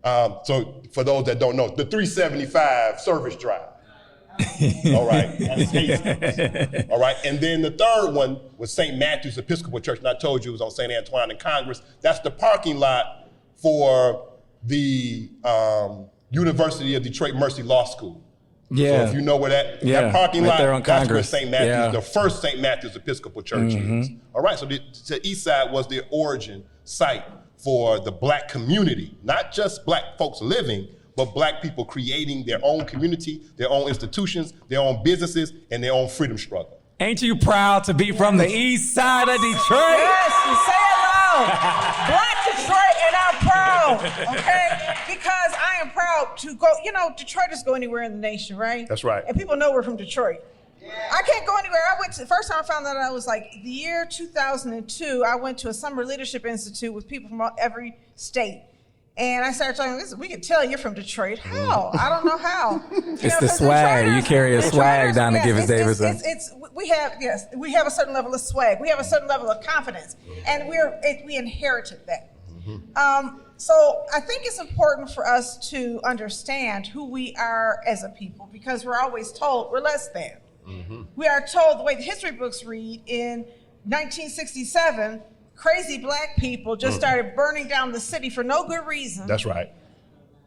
So for those that don't know, the 375 Service Drive. All right, that's Hastings. All right, and then the third one was St. Matthew's Episcopal Church, and I told you it was on St. Antoine and Congress. That's the parking lot for the University of Detroit Mercy Law School. Yeah. So if you know where that parking lot, that's where St. Matthew's, the first St. Matthew's Episcopal Church is. All right, so the east side was the origin site for the black community, not just black folks living, but black people creating their own community, their own institutions, their own businesses, and their own freedom struggle. Ain't you proud to be from the east side of Detroit? Yes, and say it loud. Black Detroit, and I'm proud, okay? Because I am proud to go, Detroiters go anywhere in the nation, right? That's right. And people know we're from Detroit. I can't go anywhere. The first time I found out, I was like, the year 2002, I went to a summer leadership institute with people from every state. And I started talking, listen, we can tell you're from Detroit. How? I don't know how. It's the swag. You carry a swag down to Givens Davidson. We have a certain level of swag. We have a certain level of confidence. And we inherited that. So I think it's important for us to understand who we are as a people, because we're always told we're less than. We are told, the way the history books read, in 1967, crazy black people just started burning down the city for no good reason. That's right.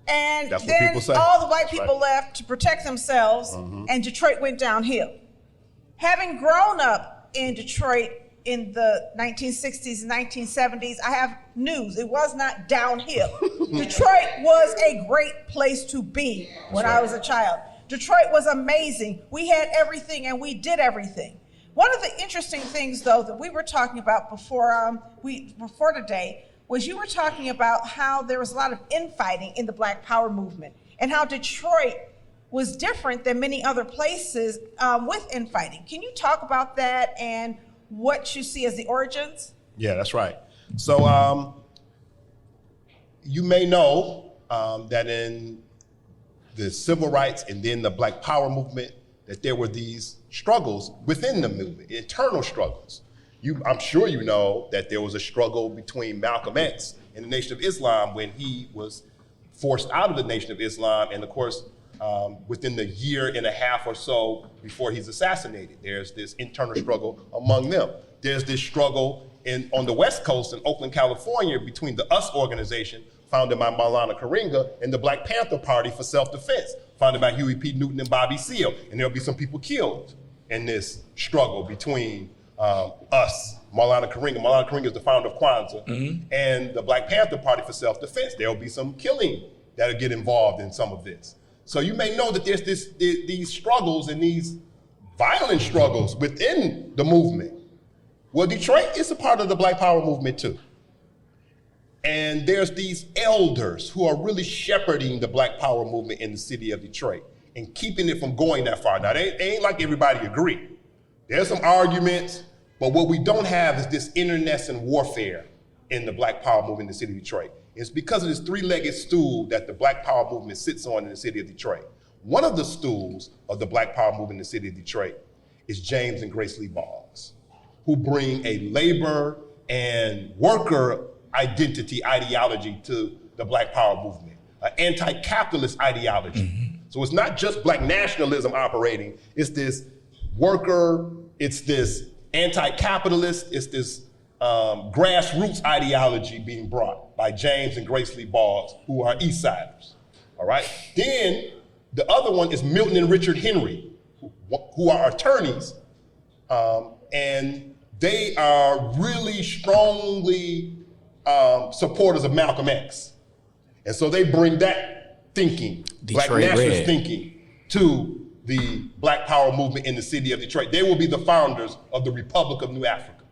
And that's then what people say. all the white people left to protect themselves, and Detroit went downhill. Having grown up in Detroit in the 1960s and 1970s, I have news. It was not downhill. Detroit was a great place to be when I was a child. Detroit was amazing. We had everything and we did everything. One of the interesting things, though, that we were talking about before today was you were talking about how there was a lot of infighting in the Black Power movement and how Detroit was different than many other places with infighting. Can you talk about that and what you see as the origins? Yeah, that's right. So you may know that in the civil rights and then the Black Power movement, that there were these struggles within the movement, internal struggles. I'm sure you know that there was a struggle between Malcolm X and the Nation of Islam when he was forced out of the Nation of Islam, and of course, within the year and a half or so before he's assassinated, there's this internal struggle among them. There's this struggle on the West Coast in Oakland, California, between the US organization, founded by Maulana Karenga, and the Black Panther Party for Self-Defense, founded by Huey P. Newton and Bobby Seale. And there'll be some people killed in this struggle between us, Maulana Karenga. Maulana Karenga is the founder of Kwanzaa, and the Black Panther Party for Self-Defense. There'll be some killing that'll get involved in some of this. So you may know that there's these struggles and these violent struggles within the movement. Well, Detroit is a part of the Black Power movement too. And there's these elders who are really shepherding the Black Power movement in the city of Detroit and keeping it from going that far. Now, they ain't like everybody agree. There's some arguments, but what we don't have is this internecine warfare in the Black Power movement in the city of Detroit. It's because of this three-legged stool that the Black Power movement sits on in the city of Detroit. One of the stools of the Black Power movement in the city of Detroit is James and Grace Lee Boggs, who bring a labor and worker identity ideology to the Black Power movement, an anti-capitalist ideology. Mm-hmm. So it's not just Black nationalism operating, it's this worker, it's this anti-capitalist, it's this grassroots ideology being brought by James and Grace Lee Boggs, who are East Siders, all right? Then the other one is Milton and Richard Henry, who are attorneys, and they are really strongly supporters of Malcolm X. And so they bring that thinking, Detroit Black nationalist thinking, to the Black Power movement in the city of Detroit. They will be the founders of the Republic of New Africa,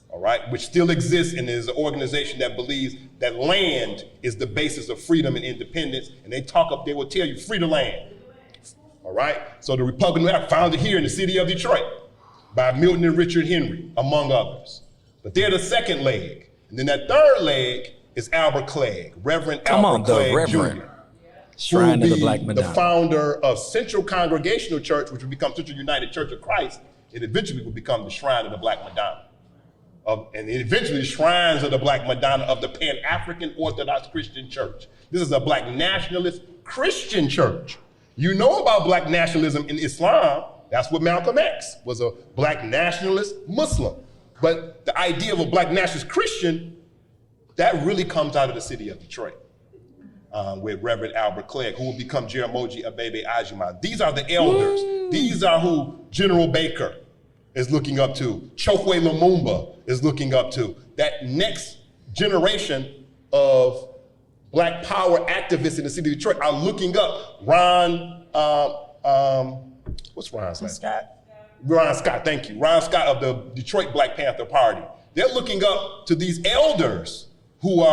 all right, which still exists and is an organization that believes that land is the basis of freedom and independence. And they will tell you, free the land, all right? So the Republic of New Africa, founded here in the city of Detroit by Milton and Richard Henry, among others. But they're the second leg. And then that third leg is Albert Clegg, Reverend Albert Clegg Jr., Shrine of the Black Madonna, the founder of Central Congregational Church, which will become Central United Church of Christ. It eventually will become the Shrine of the Black Madonna. And eventually the Shrines of the Black Madonna of the Pan-African Orthodox Christian Church. This is a Black nationalist Christian church. You know about Black nationalism in Islam. That's what Malcolm X was, a Black nationalist Muslim. But the idea of a Black nationalist Christian, that really comes out of the city of Detroit. With Reverend Albert Clegg, who will become Jeramogi Abebe Ajima. These are the elders. These are who General Baker is looking up to. Chokwe Lumumba is looking up to. That next generation of Black power activists in the city of Detroit are looking up. What's Ron Scott? Ron Scott, thank you. Ron Scott of the Detroit Black Panther Party. They're looking up to these elders who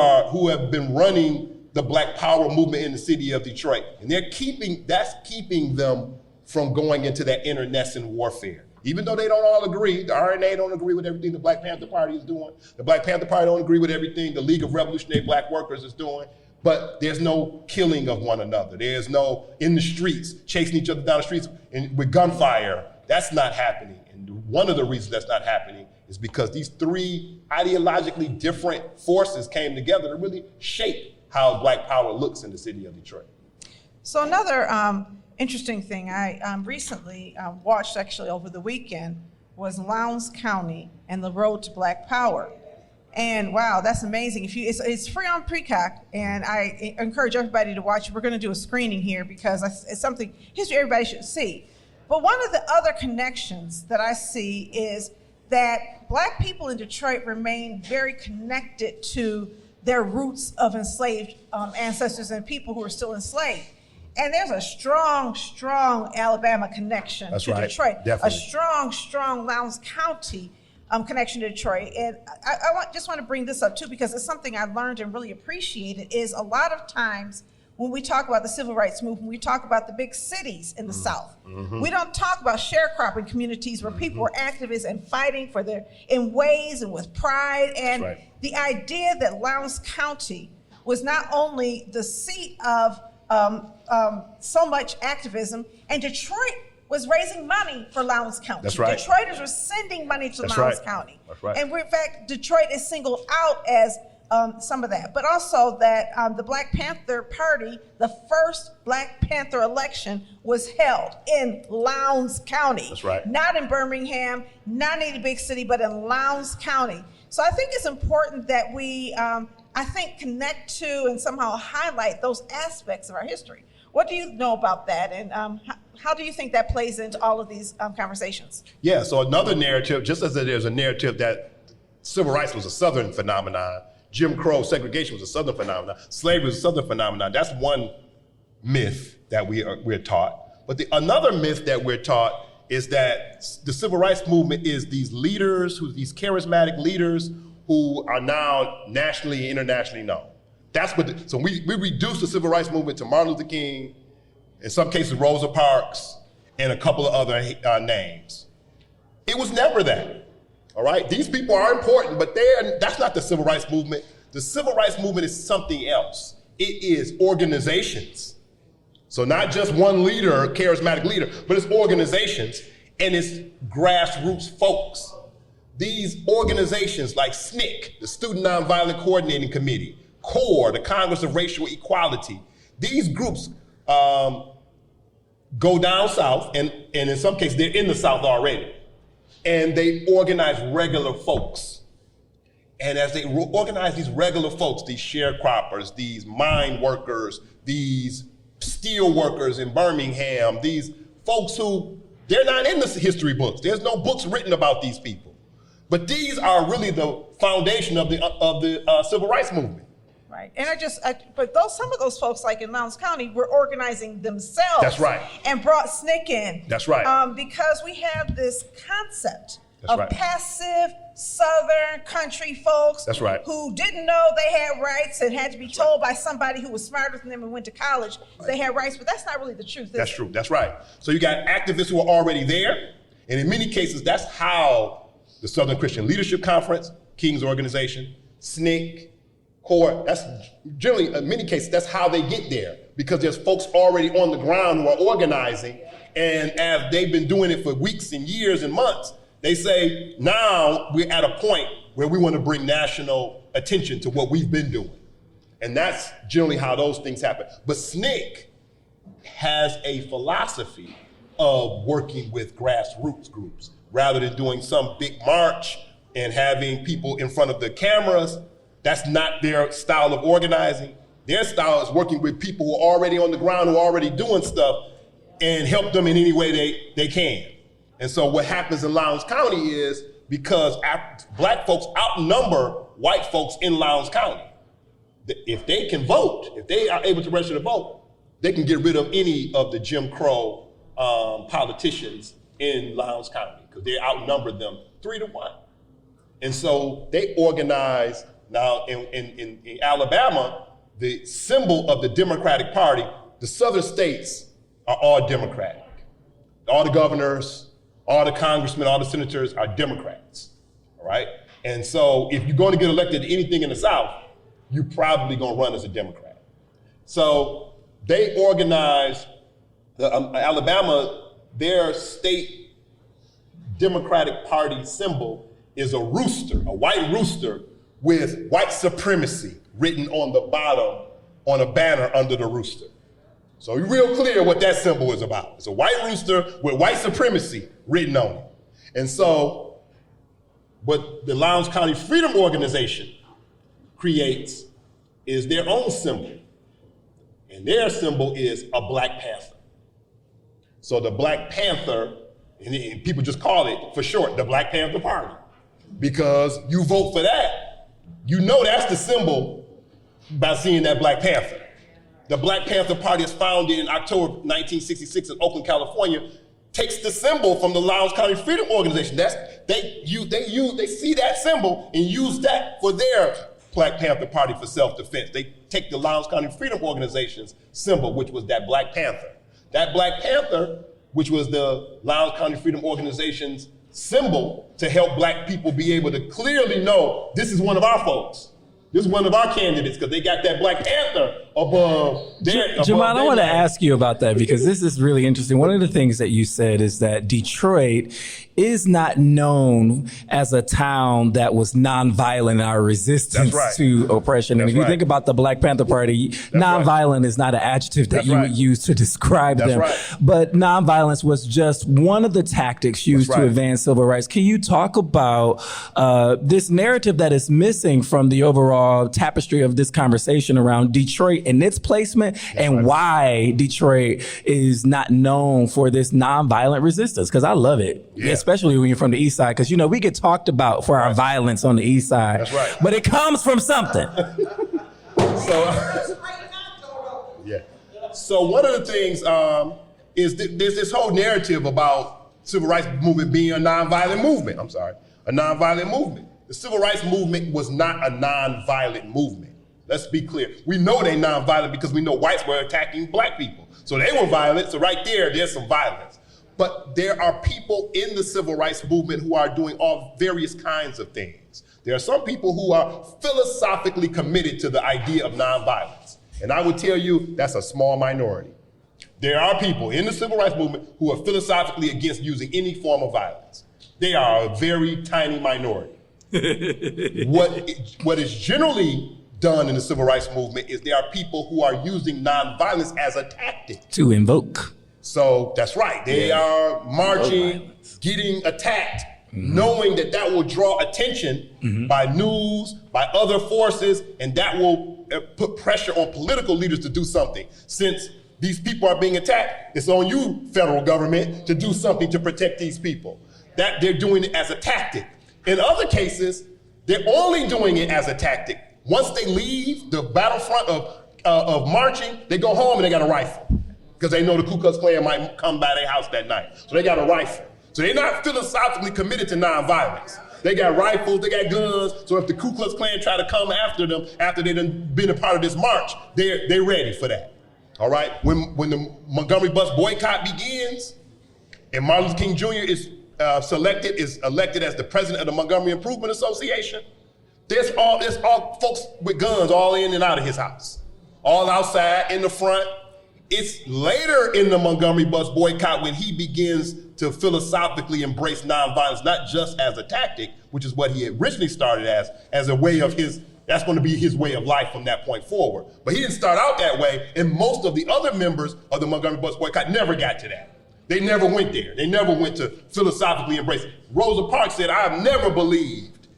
have been running the Black Power movement in the city of Detroit. And that's keeping them from going into that internecine warfare. Even though they don't all agree, the RNA don't agree with everything the Black Panther Party is doing, the Black Panther Party don't agree with everything the League of Revolutionary Black Workers is doing, but there's no killing of one another. There's no in the streets, chasing each other down the streets with gunfire. That's not happening. And one of the reasons that's not happening is because these three ideologically different forces came together to really shape how Black power looks in the city of Detroit. So another interesting thing I recently watched, actually over the weekend, was Lowndes County and the road to Black power. And wow, that's amazing. It's free on Peacock, and I encourage everybody to watch it. We're going to do a screening here because it's something history everybody should see. But one of the other connections that I see is that Black people in Detroit remain very connected to their roots of enslaved ancestors and people who are still enslaved. And there's a strong, strong Alabama connection to Detroit. Definitely. A strong Lowndes County connection to Detroit. And I just want to bring this up too, because it's something I learned and really appreciated, is a lot of times when we talk about the civil rights movement, we talk about the big cities in the South. Mm-hmm. We don't talk about sharecropping communities where people were activists and fighting in ways and with pride. And the idea that Lowndes County was not only the seat of so much activism, and Detroit was raising money for Lowndes County. That's right. Detroiters were sending money to Lowndes County. That's right. And in fact, Detroit is singled out as some of that, but also that the Black Panther Party, the first Black Panther election was held in Lowndes County. That's right. Not in Birmingham, not in any big city, but in Lowndes County. So I think it's important that we, connect to and somehow highlight those aspects of our history. What do you know about that, and how do you think that plays into all of these conversations? Yeah, so another narrative, just as there's a narrative that civil rights was a Southern phenomenon, Jim Crow segregation was a Southern phenomenon, slavery was a Southern phenomenon. That's one myth that we're taught. But another myth that we're taught is that the civil rights movement is these leaders, these charismatic leaders who are now nationally and internationally known. That's what. So we reduced the civil rights movement to Martin Luther King, in some cases Rosa Parks, and a couple of other names. It was never that. All right, these people are important, but that's not the civil rights movement. The civil rights movement is something else. It is organizations So not just one leader, charismatic leader, but it's organizations and it's grassroots folks. These organizations like SNCC, the Student Nonviolent Coordinating Committee, CORE, the Congress of Racial Equality, these groups go down south, and in some cases they're in the South already, and they organize regular folks. And as they organize these regular folks, these sharecroppers, these mine workers, these steel workers in Birmingham, these folks who, they're not in the history books. There's no books written about these people. But these are really the foundation of the civil rights movement. Right, and some of those folks, like in Lowndes County, were organizing themselves. That's right. And brought SNCC in. That's right. Because we have this concept That's of right. passive Southern country folks. That's right. Who didn't know they had rights and had to be told by somebody who was smarter than them and went to college they had rights, but that's not really the truth. That's true. That's right. So you got activists who are already there, and in many cases, that's how the Southern Christian Leadership Conference, King's Organization, SNCC, CORE, that's generally, in many cases, that's how they get there, because there's folks already on the ground who are organizing, and as they've been doing it for weeks and years and months, they say, now we're at a point where we want to bring national attention to what we've been doing. And that's generally how those things happen. But SNCC has a philosophy of working with grassroots groups, rather than doing some big march and having people in front of the cameras. That's not their style of organizing. Their style is working with people who are already on the ground, who are already doing stuff, and help them in any way they can. And so what happens in Lowndes County is, because black folks outnumber white folks in Lowndes County, if they can vote, if they are able to register to vote, they can get rid of any of the Jim Crow politicians in Lowndes County, because they outnumbered them 3-1. And so they organize. Now, in Alabama, the symbol of the Democratic Party, the southern states are all Democratic. All the governors, all the congressmen, all the senators are Democrats, all right? And so if you're going to get elected to anything in the South, you're probably going to run as a Democrat. So they organize, Alabama, their state Democratic Party symbol is a rooster, a white rooster, with white supremacy written on the bottom on a banner under the rooster. So you're real clear what that symbol is about. It's a white rooster with white supremacy written on it. And so what the Lowndes County Freedom Organization creates is their own symbol. And their symbol is a Black Panther. So the Black Panther, and people just call it, for short, the Black Panther Party. Because you vote for that, you know that's the symbol by seeing that Black Panther. The Black Panther Party is founded in October 1966 in Oakland, California, takes the symbol from the Lowndes County Freedom Organization. They see that symbol and use that for their Black Panther Party for self-defense. They take the Lowndes County Freedom Organization's symbol, which was that Black Panther. That Black Panther, which was the Lowndes County Freedom Organization's symbol to help black people be able to clearly know this is one of our folks. This is one of our candidates, because they got that Black Panther above their. Jamon, I want to ask you about that, because this is really interesting. One of the things that you said is that Detroit is not known as a town that was nonviolent in our resistance to oppression. And if you think about the Black Panther Party, nonviolent is not an adjective that you would use to describe them. But nonviolence was just one of the tactics used to advance civil rights. Can you talk about this narrative that is missing from the overall tapestry of this conversation around Detroit and its placement, and why Detroit is not known for this nonviolent resistance? Because I love it, especially when you're from the East Side, because, you know, we get talked about for our violence on the East Side, but it comes from something. So one of the things is there's this whole narrative about civil rights movement being a nonviolent movement. A nonviolent movement. The civil rights movement was not a nonviolent movement. Let's be clear. We know they're nonviolent because we know whites were attacking black people. So they were violent, so right there's some violence. But there are people in the civil rights movement who are doing all various kinds of things. There are some people who are philosophically committed to the idea of nonviolence. And I would tell you, that's a small minority. There are people in the civil rights movement who are philosophically against using any form of violence. They are a very tiny minority. What is generally done in the civil rights movement is there are people who are using nonviolence as a tactic. To invoke. So that's right. They are marching, getting attacked, knowing that that will draw attention by news, by other forces, and that will put pressure on political leaders to do something. Since these people are being attacked, it's on you, federal government, to do something to protect these people. That they're doing it as a tactic. In other cases, they're only doing it as a tactic. Once they leave the battlefront of marching, they go home and they got a rifle because they know the Ku Klux Klan might come by their house that night. So they got a rifle. So they're not philosophically committed to nonviolence. They got rifles, they got guns. So if the Ku Klux Klan try to come after them after they've been a part of this march, they're ready for that. All right. When the Montgomery bus boycott begins, and Martin Luther King Jr. is elected as the president of the Montgomery Improvement Association, there's all folks with guns all in and out of his house, all outside in the front. It's later in the Montgomery bus boycott when he begins to philosophically embrace nonviolence, not just as a tactic, which is what he originally started as a way of that's going to be his way of life from that point forward. But he didn't start out that way, and most of the other members of the Montgomery bus boycott never got to that. They never went there. They never went to philosophically embrace it. Rosa Parks said, "I've never believed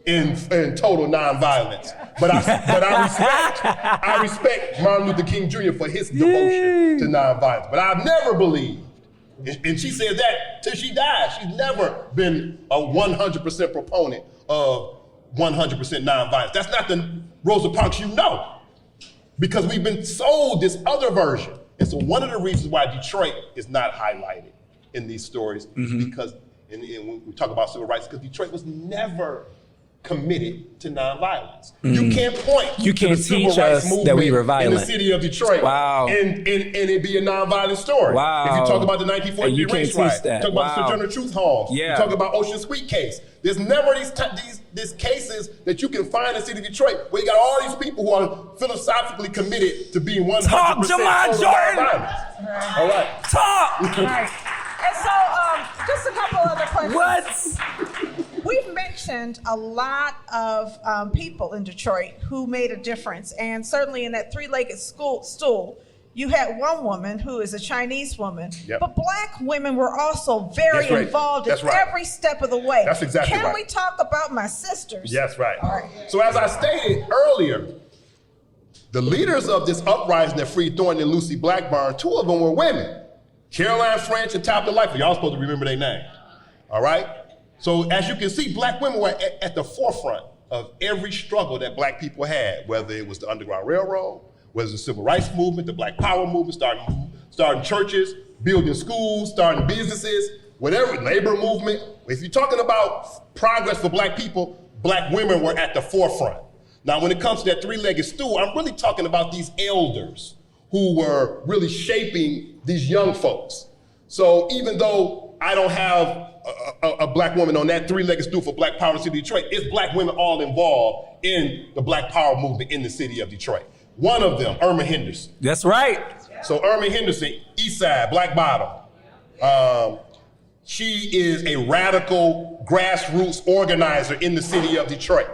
in total nonviolence, but I respect Martin Luther King Jr. for his devotion to nonviolence. But I've never believed," and she said that till she died. She's never been a 100% proponent of 100% nonviolence. That's not the Rosa Parks you know, because we've been sold this other version. And so one of the reasons why Detroit is not highlighted in these stories is because, and when we talk about civil rights, because Detroit was never committed to nonviolence. You can't point to the civil rights movement in the city of Detroit and it be a nonviolent story. If you talk about the 1943 race riot, talk about the Sojourner Truth homes, you talk about Ocean Sweet case, there's never these cases that you can find in the city of Detroit where you got all these people who are philosophically committed to being 100% Talk, Jamon Jordan! All right. Talk! Right. And so, just a couple other questions. What? We've mentioned a lot of people in Detroit who made a difference. And certainly in that three-legged stool, you had one woman who is a Chinese woman, but Black women were also very involved in every step of the way. That's exactly right. Can we talk about my sisters? Yes, right. All right. So as I stated earlier, the leaders of this uprising that freed Thornton and Lucy Blackburn, two of them were women. Caroline French and Tabitha Lightfoot. Y'all supposed to remember their name. All right? So as you can see, Black women were at the forefront of every struggle that Black people had, whether it was the Underground Railroad, whether it was the Civil Rights Movement, the Black Power Movement, starting churches, building schools, starting businesses, whatever, labor movement. If you're talking about progress for Black people, Black women were at the forefront. Now, when it comes to that three-legged stool, I'm really talking about these elders who were really shaping these young folks. So even though I don't have a Black woman on that three-legged stool for Black Power in the city of Detroit, it's Black women all involved in the Black Power movement in the city of Detroit. One of them, Irma Henderson. That's right. So Irma Henderson, East Side, Black Bottom. She is a radical grassroots organizer in the city of Detroit.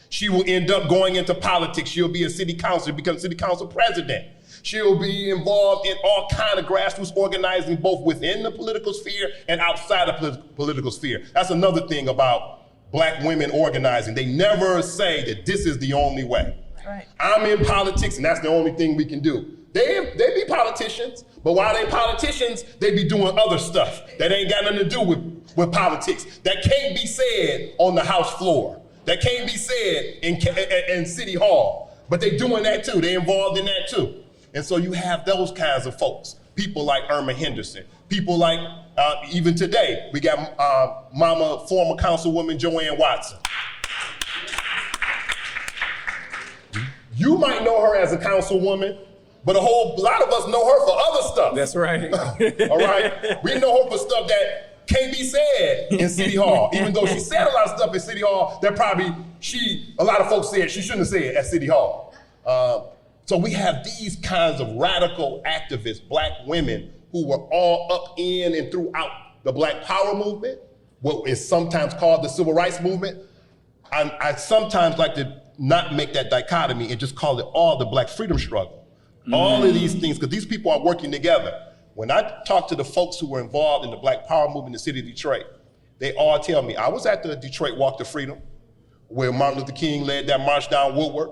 She will end up going into politics. She'll be a city councilor, become city council president. She'll be involved in all kind of grassroots organizing, both within the political sphere and outside the political sphere. That's another thing about Black women organizing. They never say that this is the only way. Right. I'm in politics and that's the only thing we can do. They be politicians, but while they politicians, they be doing other stuff that ain't got nothing to do with politics. That can't be said on the House floor. That can't be said in City Hall. But they doing that too. They involved in that too. And so you have those kinds of folks. People like Irma Henderson. People like, even today, we got former Councilwoman Joanne Watson. You might know her as a councilwoman, but a whole lot of us know her for other stuff. That's right. All right? We know her for stuff that can't be said in City Hall. Even though she said a lot of stuff in City Hall that probably a lot of folks said she shouldn't have said at City Hall. So we have these kinds of radical activists, black women, who were all up in and throughout the Black Power movement, what is sometimes called the Civil Rights Movement. I sometimes like to not make that dichotomy and just call it all the Black freedom struggle. All of these things, because these people are working together. When I talk to the folks who were involved in the Black Power movement in the city of Detroit, they all tell me, I was at the Detroit Walk to Freedom, where Martin Luther King led that march down Woodward.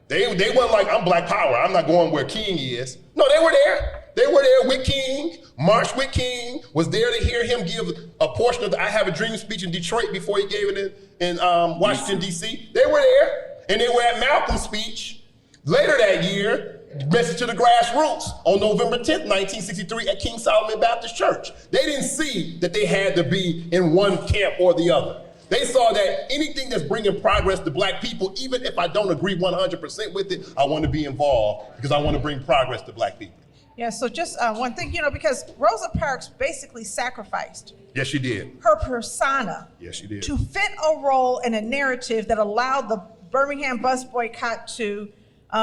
They weren't like, I'm Black Power, I'm not going where King is. No, they were there. They were there with King, marched with King, was there to hear him give a portion of the I Have a Dream speech in Detroit before he gave it in Washington, D.C. They were there, and they were at Malcolm's speech later that year, Message to the Grassroots, on November 10th, 1963 at King Solomon Baptist Church. They didn't see that they had to be in one camp or the other. They saw that anything that's bringing progress to black people, even if I don't agree 100% with it, I want to be involved because I want to bring progress to black people. Yeah, so just one thing, because Rosa Parks basically sacrificed. Yes, she did. Her persona. Yes, she did. To fit a role in a narrative that allowed the Birmingham bus boycott to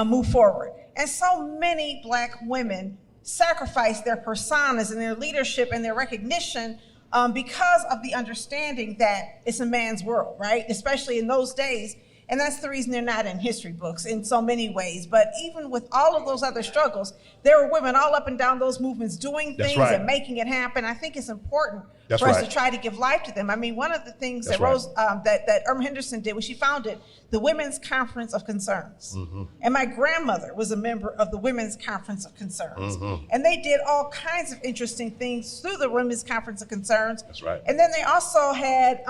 move forward. And so many black women sacrificed their personas and their leadership and their recognition because of the understanding that it's a man's world, right? Especially in those days. And that's the reason they're not in history books in so many ways. But even with all of those other struggles, there were women all up and down those movements doing things and making it happen. I think it's important for us to try to give life to them. I mean, one of the things that that Irma Henderson did was she founded the Women's Conference of Concerns. And my grandmother was a member of the Women's Conference of Concerns. And they did all kinds of interesting things through the Women's Conference of Concerns. That's right. And then they also had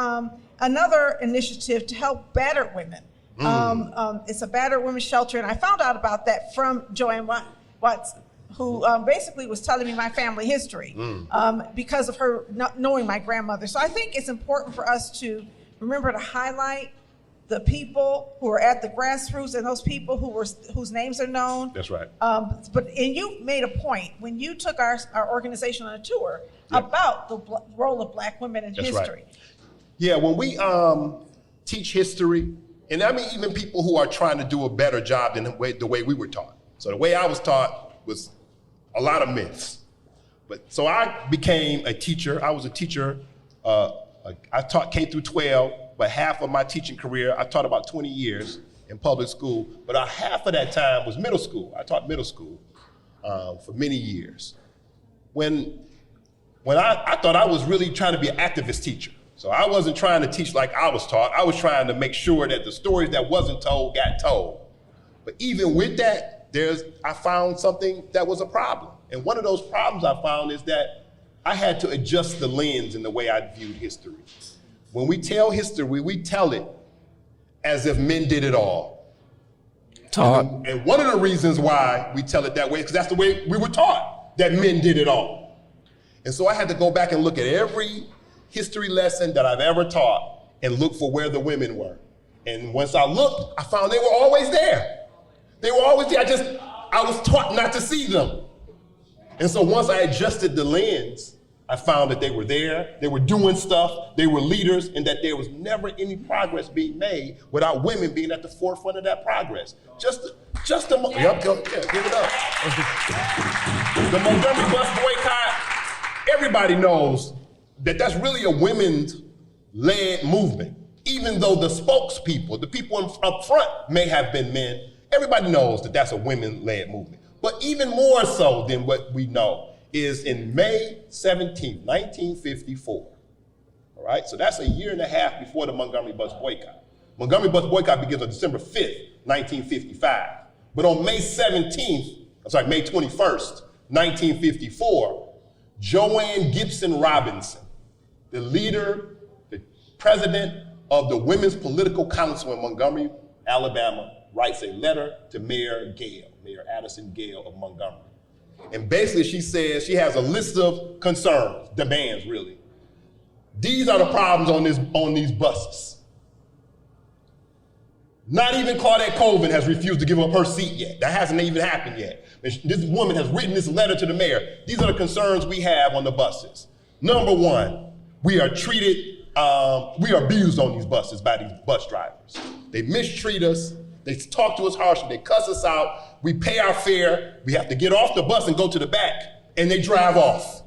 another initiative to help battered women. It's a battered women's shelter, and I found out about that from Joanne Watson, who basically was telling me my family history because of her not knowing my grandmother. So I think it's important for us to remember to highlight the people who are at the grassroots and those people whose names are known. That's right. And you made a point when you took our organization on a tour about the role of black women in history. Right. Yeah, when we teach history, and I mean even people who are trying to do a better job than the way we were taught. So the way I was taught was a lot of myths. So I became a teacher. I was a teacher. I taught K through 12, but half of my teaching career, I taught about 20 years in public school, but half of that time was middle school. I taught middle school for many years. When I thought I was really trying to be an activist teacher. So I wasn't trying to teach like I was taught. I was trying to make sure that the stories that wasn't told got told. But even with that, I found something that was a problem. And one of those problems I found is that I had to adjust the lens in the way I viewed history. When we tell history, we tell it as if men did it all. And one of the reasons why we tell it that way is because that's the way we were taught, that men did it all. And so I had to go back and look at every history lesson that I've ever taught and look for where the women were. And once I looked, I found they were always there. They were always there. I was taught not to see them. And so once I adjusted the lens, I found that they were there, they were doing stuff, they were leaders, and that there was never any progress being made without women being at the forefront of that progress. Give it up. The Montgomery bus boycott, everybody knows that that's really a women's-led movement. Even though the spokespeople, the people up front may have been men, everybody knows that that's a women-led movement. But even more so than what we know is in May 17, 1954. All right, so that's a year and a half before the Montgomery bus boycott. Montgomery bus boycott begins on December 5th, 1955. But on May 21st, 1954, Joanne Gibson Robinson, the leader, the president of the Women's Political Council in Montgomery, Alabama, writes a letter to Mayor Addison Gale of Montgomery. And basically she says, she has a list of concerns, demands really. These are the problems on these buses. Not even Claudette Colvin has refused to give up her seat yet. That hasn't even happened yet. This woman has written this letter to the mayor. These are the concerns we have on the buses. Number one, we are abused on these buses by these bus drivers. They mistreat us, They talk to us harshly. They cuss us out. We pay our fare. We have to get off the bus and go to the back, and they drive off.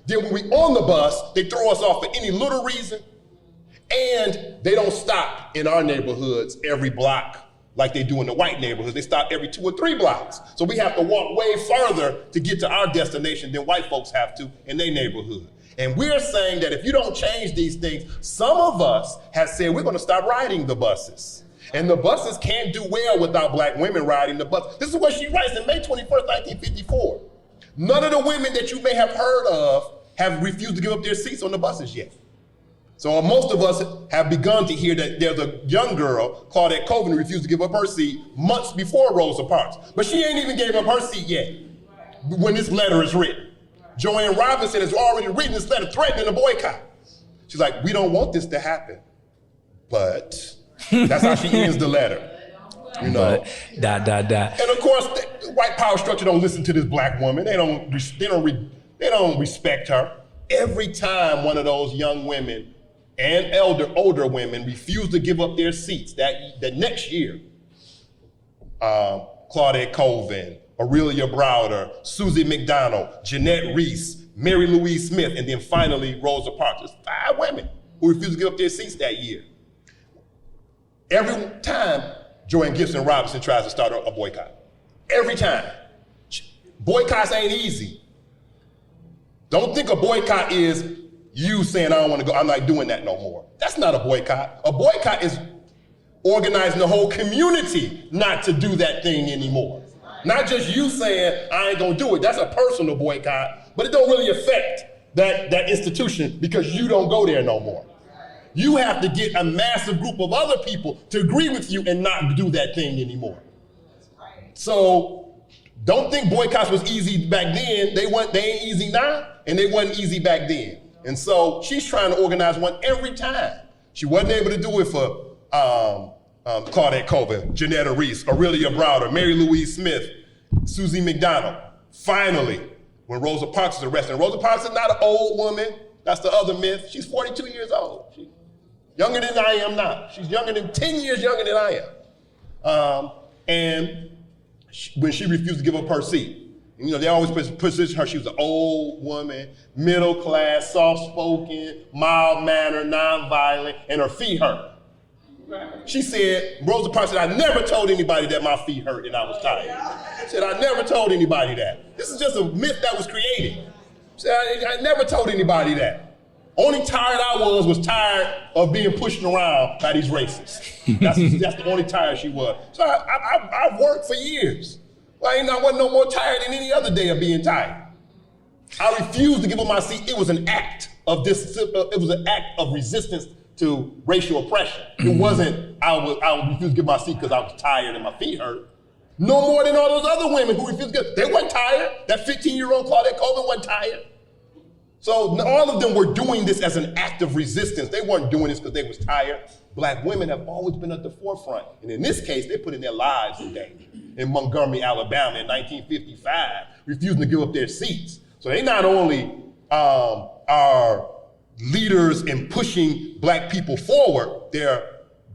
Then when we on the bus, they throw us off for any little reason, and they don't stop in our neighborhoods every block like they do in the white neighborhoods. They stop every 2 or 3 blocks. So we have to walk way further to get to our destination than white folks have to in their neighborhood. And we're saying that if you don't change these things, some of us have said we're going to stop riding the buses. And the buses can't do well without black women riding the bus. This is what she writes in May 21st, 1954. None of the women that you may have heard of have refused to give up their seats on the buses yet. So most of us have begun to hear that there's a young girl, Claudette Colvin, who refused to give up her seat months before Rosa Parks. But she ain't even gave up her seat yet when this letter is written. Joanne Robinson has already written this letter threatening a boycott. She's like, we don't want this to happen. But that's how she ends the letter. You know. But, And of course, the white power structure don't listen to this black woman. They don't respect her. Every time one of those young women and older women refuse to give up their seats, that next year, Claudette Colvin, Aurelia Browder, Susie McDonald, Jeanette Reese, Mary Louise Smith, and then finally Rosa Parks. There's 5 women who refused to give up their seats that year. Every time Joanne Gibson Robinson tries to start a boycott. Every time. Boycotts ain't easy. Don't think a boycott is you saying, I don't want to go, I'm not doing that no more. That's not a boycott. A boycott is organizing the whole community not to do that thing anymore. Not just you saying, I ain't gonna do it. That's a personal boycott, but it don't really affect that institution because you don't go there no more. You have to get a massive group of other people to agree with you and not do that thing anymore. So don't think boycotts was easy back then. They ain't easy now, and they wasn't easy back then. And so she's trying to organize one every time. She wasn't able to do it for Claudette Colvin, Janetta Reese, Aurelia Browder, Mary Louise Smith, Susie McDonald. Finally, when Rosa Parks is arrested, and Rosa Parks is not an old woman. That's the other myth. She's 42 years old. She's younger than I am now. She's 10 years younger than I am. When she refused to give up her seat, you know, they always position her, she was an old woman, middle class, soft-spoken, mild-mannered, non-violent, and her feet hurt. She said, Rosa Parks said, I never told anybody that my feet hurt and I was tired. She said, I never told anybody that. This is just a myth that was created. She said, I never told anybody that. Only tired I was tired of being pushed around by these racists. That's the only tired she was. So I've worked for years. I wasn't no more tired than any other day of being tired. I refused to give up my seat. It was an act of resistance to racial oppression. It wasn't I refused to give my seat because I was tired and my feet hurt. No more than all those other women who refused to give. They weren't tired. That 15-year-old Claudette Colvin wasn't tired. So all of them were doing this as an act of resistance. They weren't doing this because they was tired. Black women have always been at the forefront. And in this case, they're putting their lives in danger. In Montgomery, Alabama in 1955, refusing to give up their seats. So they not only are leaders in pushing black people forward, they're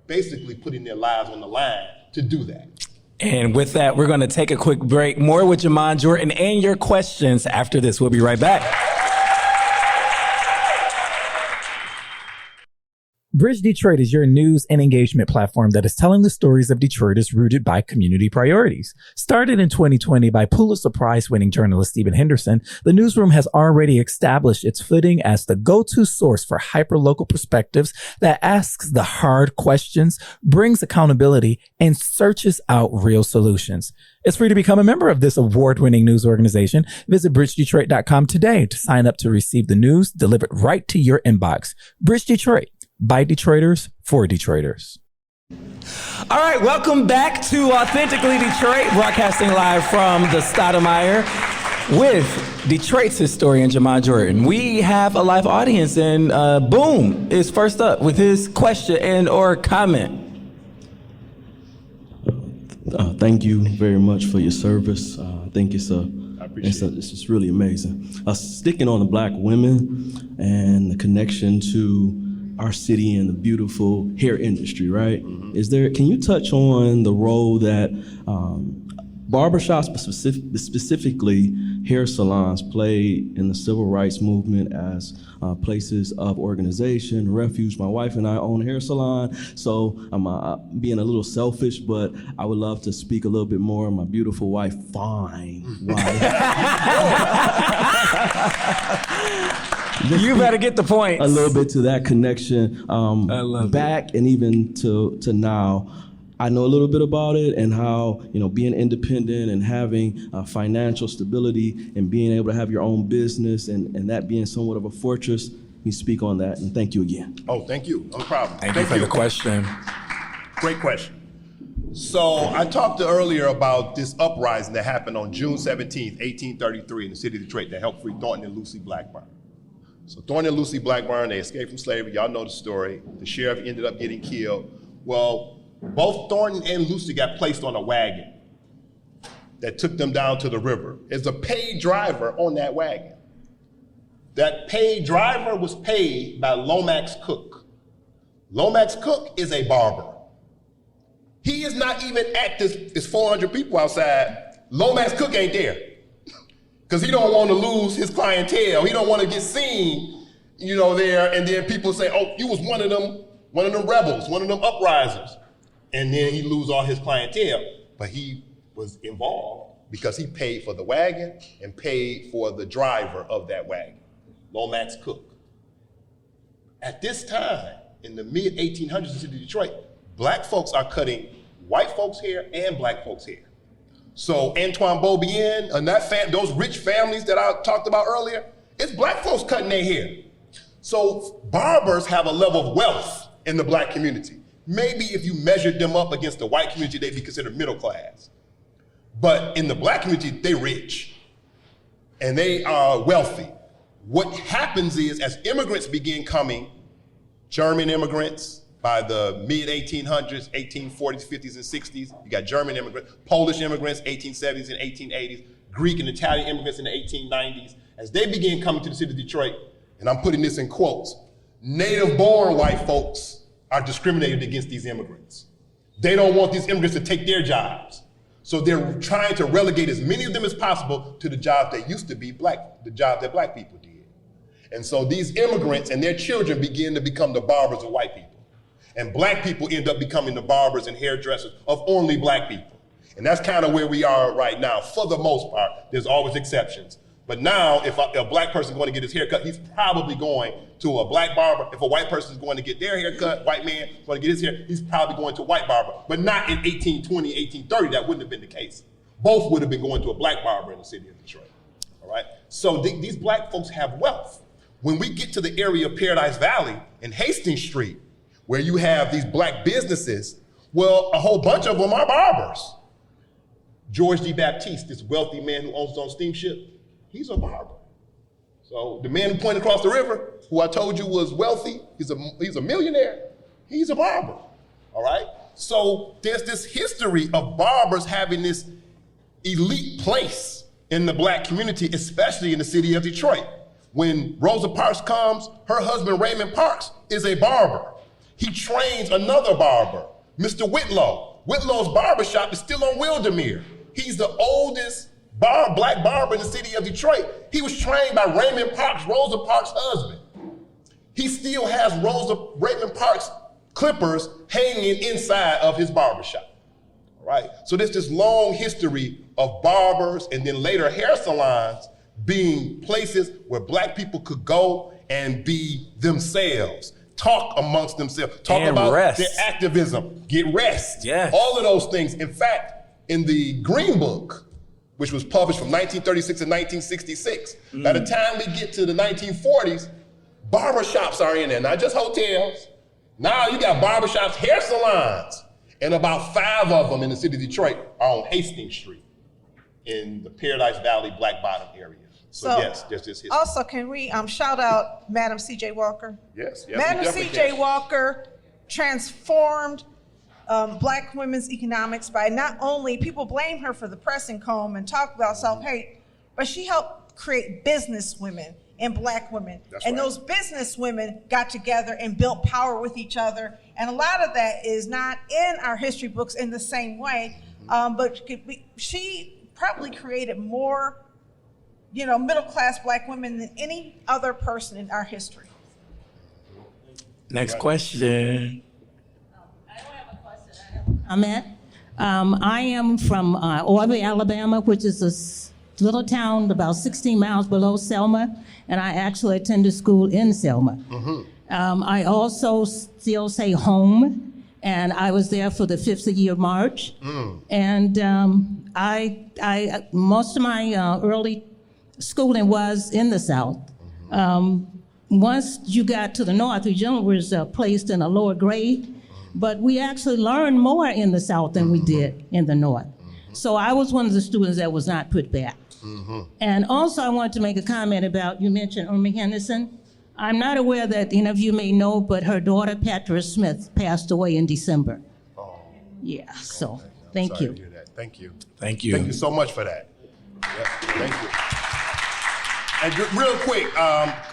basically putting their lives on the line to do that. And with that, we're going to take a quick break. More with Jamon Jordan and your questions after this. We'll be right back. Bridge Detroit is your news and engagement platform that is telling the stories of Detroiters rooted by community priorities. Started in 2020 by Pulitzer Prize-winning journalist Stephen Henderson, the newsroom has already established its footing as the go-to source for hyper-local perspectives that asks the hard questions, brings accountability, and searches out real solutions. It's free to become a member of this award-winning news organization. Visit bridgedetroit.com today to sign up to receive the news delivered right to your inbox. Bridge Detroit. By Detroiters, for Detroiters. All right, welcome back to Authentically Detroit, broadcasting live from the Stoudemire with Detroit's historian, Jamon Jordan. We have a live audience, and Boom is first up with his question and or comment. Thank you very much for your service. I think it's just really amazing. Sticking on the black women and the connection to our city and the beautiful hair industry, right? Can you touch on the role that barbershops, specifically hair salons, play in the civil rights movement as places of organization, refuge? My wife and I own a hair salon, so I'm being a little selfish, but I would love to speak a little bit more. My beautiful wife, fine wife. You better get the point. A little bit to that connection. I love back and even to now. I know a little bit about it and how, being independent and having financial stability and being able to have your own business and that being somewhat of a fortress. You speak on that, and thank you again. Oh, thank you. No problem. Thank you for the question. Great question. So I talked earlier about this uprising that happened on June 17th, 1833 in the city of Detroit that helped free Thornton and Lucy Blackburn. So Thornton and Lucy Blackburn, they escaped from slavery. Y'all know the story. The sheriff ended up getting killed. Well, both Thornton and Lucy got placed on a wagon that took them down to the river. There's a paid driver on that wagon. That paid driver was paid by Lomax Cook. Lomax Cook is a barber. He is not even at this, it's 400 people outside. Lomax Cook ain't there. Because he don't want to lose his clientele. He don't want to get seen, there, and then people say, oh, you was one of them rebels, one of them uprisers. And then he lose all his clientele. But he was involved because he paid for the wagon and paid for the driver of that wagon, Lomax Cook. At this time, in the mid-1800s in the city of Detroit, black folks are cutting white folks' hair and black folks' hair. So Antoine Beaubien and those rich families that I talked about earlier, it's black folks cutting their hair. So barbers have a level of wealth in the black community. Maybe if you measured them up against the white community, they'd be considered middle class. But in the black community, they rich and they are wealthy. What happens is, as immigrants begin coming, German immigrants by the mid-1800s, 1840s, 50s, and 60s, you got German immigrants, Polish immigrants, 1870s and 1880s, Greek and Italian immigrants in the 1890s. As they begin coming to the city of Detroit, and I'm putting this in quotes, native-born white folks are discriminated against these immigrants. They don't want these immigrants to take their jobs. So they're trying to relegate as many of them as possible to the jobs that used to be black, the jobs that black people did. And so these immigrants and their children begin to become the barbers of white people. And black people end up becoming the barbers and hairdressers of only black people. And that's kind of where we are right now. For the most part, there's always exceptions. But now, if a black person is going to get his hair cut, he's probably going to a black barber. If a white person is going to get their hair cut, white man is going to get his hair, he's probably going to a white barber. But not in 1820, 1830, that wouldn't have been the case. Both would have been going to a black barber in the city of Detroit, all right? So these black folks have wealth. When we get to the area of Paradise Valley and Hastings Street, where you have these black businesses, well, a whole bunch of them are barbers. George D. Baptiste, this wealthy man who owns his own steamship, he's a barber. So the man who pointed across the river, who I told you was wealthy, he's a millionaire, he's a barber, all right? So there's this history of barbers having this elite place in the black community, especially in the city of Detroit. When Rosa Parks comes, her husband Raymond Parks is a barber. He trains another barber, Mr. Whitlow. Whitlow's barbershop is still on Wildermere. He's the oldest black barber in the city of Detroit. He was trained by Raymond Parks, Rosa Parks' husband. He still has Raymond Parks clippers hanging inside of his barbershop, all right? So there's this long history of barbers and then later hair salons being places where black people could go and be themselves, talk amongst themselves, talk and about rest. Their activism, get rest, yes. All of those things. In fact, in the Green Book, which was published from 1936 to 1966, by the time we get to the 1940s, barbershops are in there, not just hotels. Now you got barbershops, hair salons, and about 5 of them in the city of Detroit are on Hastings Street in the Paradise Valley, Black Bottom area. So yes, there's this history. Also, can we shout out Madam C.J. Walker? Yes. Madam C.J. Walker transformed black women's economics by not only, people blame her for the pressing comb and talk about self-hate, but she helped create business women in Black women. That's and right. those business women got together and built power with each other. And a lot of that is not in our history books in the same way, but she probably created more, middle-class Black women than any other person in our history. Next question. I don't have a question, I have a comment. I am from Orby, Alabama, which is a little town about 16 miles below Selma, and I actually attended school in Selma. I also still say home, and I was there for the 50-year march. And I most of my early schooling was in the South. Once you got to the North, we generally was placed in a lower grade, but we actually learned more in the South than we did in the North. So I was one of the students that was not put back. And also I wanted to make a comment about, you mentioned Irma Henderson. I'm not aware that any of you may know, but her daughter, Patra Smith, passed away in December. Yeah, so thank Sorry you. to hear that. Thank you. Thank you. Thank you so much for that. Yep, thank you. And real quick,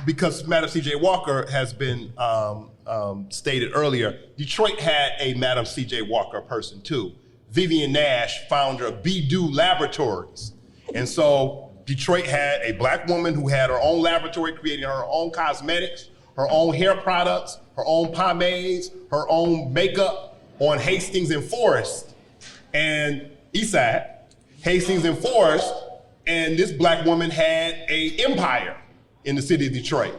because Madam C.J. Walker has been stated earlier, Detroit had a Madam C.J. Walker person too. Vivian Nash, founder of Be-Do Laboratories. And so Detroit had a Black woman who had her own laboratory, creating her own cosmetics, her own hair products, her own pomades, her own makeup on Hastings and Forest and Eastside, Hastings and Forest, and this Black woman had an empire in the city of Detroit.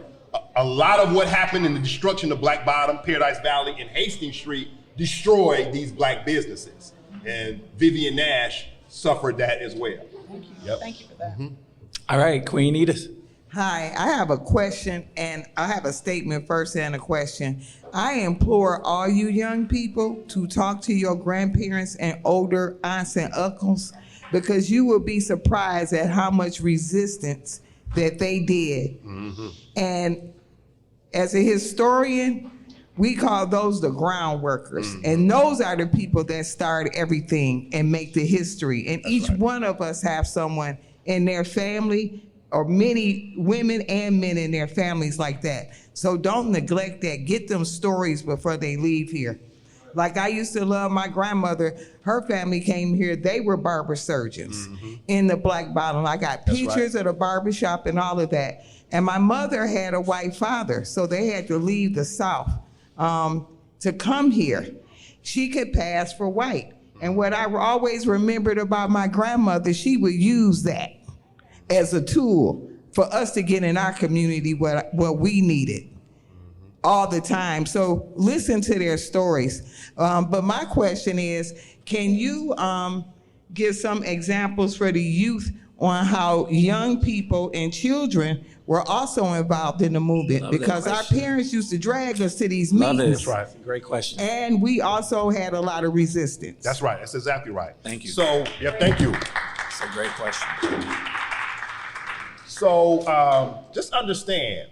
A lot of what happened in the destruction of Black Bottom, Paradise Valley, and Hastings Street destroyed these Black businesses. And Vivian Nash suffered that as well. Thank you. Yep. Thank you for that. All right, Queen Edith. Hi, I have a question, and I have a statement first and a question. I implore all you young people to talk to your grandparents and older aunts and uncles, because you will be surprised at how much resistance that they did. And as a historian, we call those the ground workers. And those are the people that start everything and make the history. And each one of us have someone in their family, or many women and men in their families like that. So don't neglect that. Get them stories before they leave here. Like I used to love my grandmother. Her family came here. They were barber surgeons in the Black Bottom. I got pictures of the barbershop and all of that. And my mother had a white father, so they had to leave the South to come here. She could pass for white. And what I always remembered about my grandmother, she would use that as a tool for us to get in our community what we needed all the time. So listen to their stories. But my question is, can you give some examples for the youth on how young people and children were also involved in the movement? Because our parents used to drag us to these meetings. That's right. Great question. And we also had a lot of resistance. That's right. That's exactly right. Thank you. So, yeah, thank you. It's a great question. So just understand,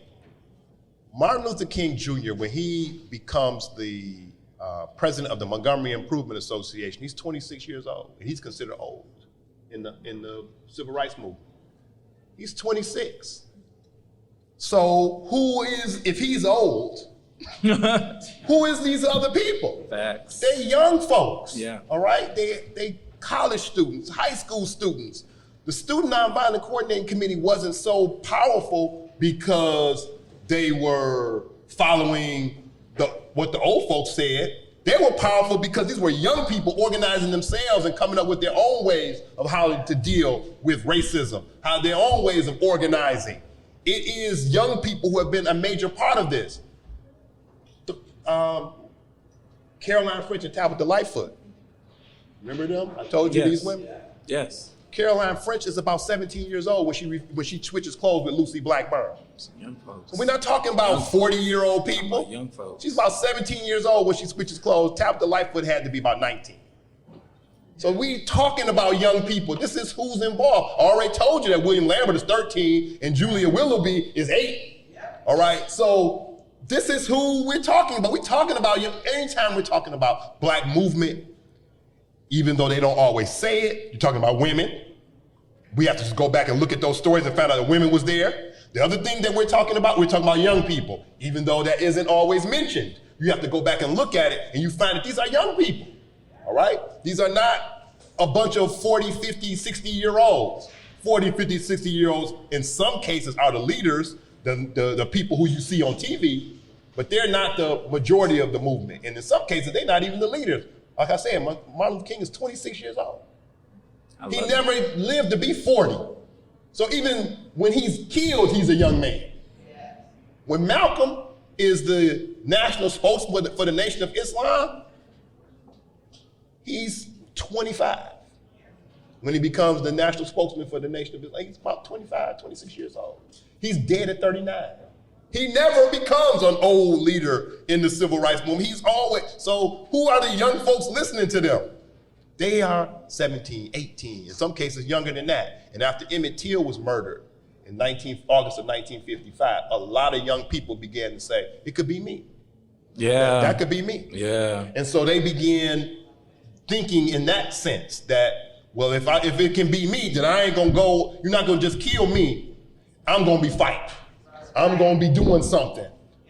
Martin Luther King Jr., when he becomes the president of the Montgomery Improvement Association, he's 26 years old, and he's considered old in the civil rights movement. He's 26. So if he's old, who is these other people? Facts. They're young folks. Yeah. All right? They college students, high school students. The Student Nonviolent Coordinating Committee wasn't so powerful because they were following what the old folks said. They were powerful because these were young people organizing themselves and coming up with their own ways of how to deal with racism, their own ways of organizing. It is young people who have been a major part of this. Caroline French and Tabitha Lightfoot. Remember them? I told you these women? Yes. Caroline French is about 17 years old when she switches clothes with Lucy Blackburn. Young folks. So we're not talking about 40-year-old people. Young folks. She's about 17 years old when she switches clothes. Tabitha Lightfoot had to be about 19. So we talking about young people. This is who's involved. I already told you that William Lambert is 13 and Julia Willoughby is 8. All right, so this is who we're talking about. We're talking about, anytime we're talking about Black movement, even though they don't always say it, you're talking about women. We have to just go back and look at those stories and find out that women was there. The other thing that we're talking about young people, even though that isn't always mentioned. You have to go back and look at it, and you find that these are young people, all right? These are not a bunch of 40, 50, 60-year-olds. 40, 50, 60-year-olds, in some cases, are the leaders, the people who you see on TV, but they're not the majority of the movement. And in some cases, they're not even the leaders. Like I said, Martin Luther King is 26 years old. He never lived to be 40. So even when he's killed, he's a young man. When Malcolm is the national spokesman for the Nation of Islam, he's 25. When he becomes the national spokesman for the Nation of Islam, he's about 25, 26 years old. He's dead at 39. He never becomes an old leader in the civil rights movement. He's always, so who are the young folks listening to them? They are 17, 18, in some cases younger than that. And after Emmett Till was murdered in August of 1955, a lot of young people began to say, it could be me. Yeah. That could be me. Yeah. And so they began thinking in that sense that, well, if it can be me, then I ain't gonna go, you're not gonna just kill me, I'm gonna be fighting. I'm gonna be doing something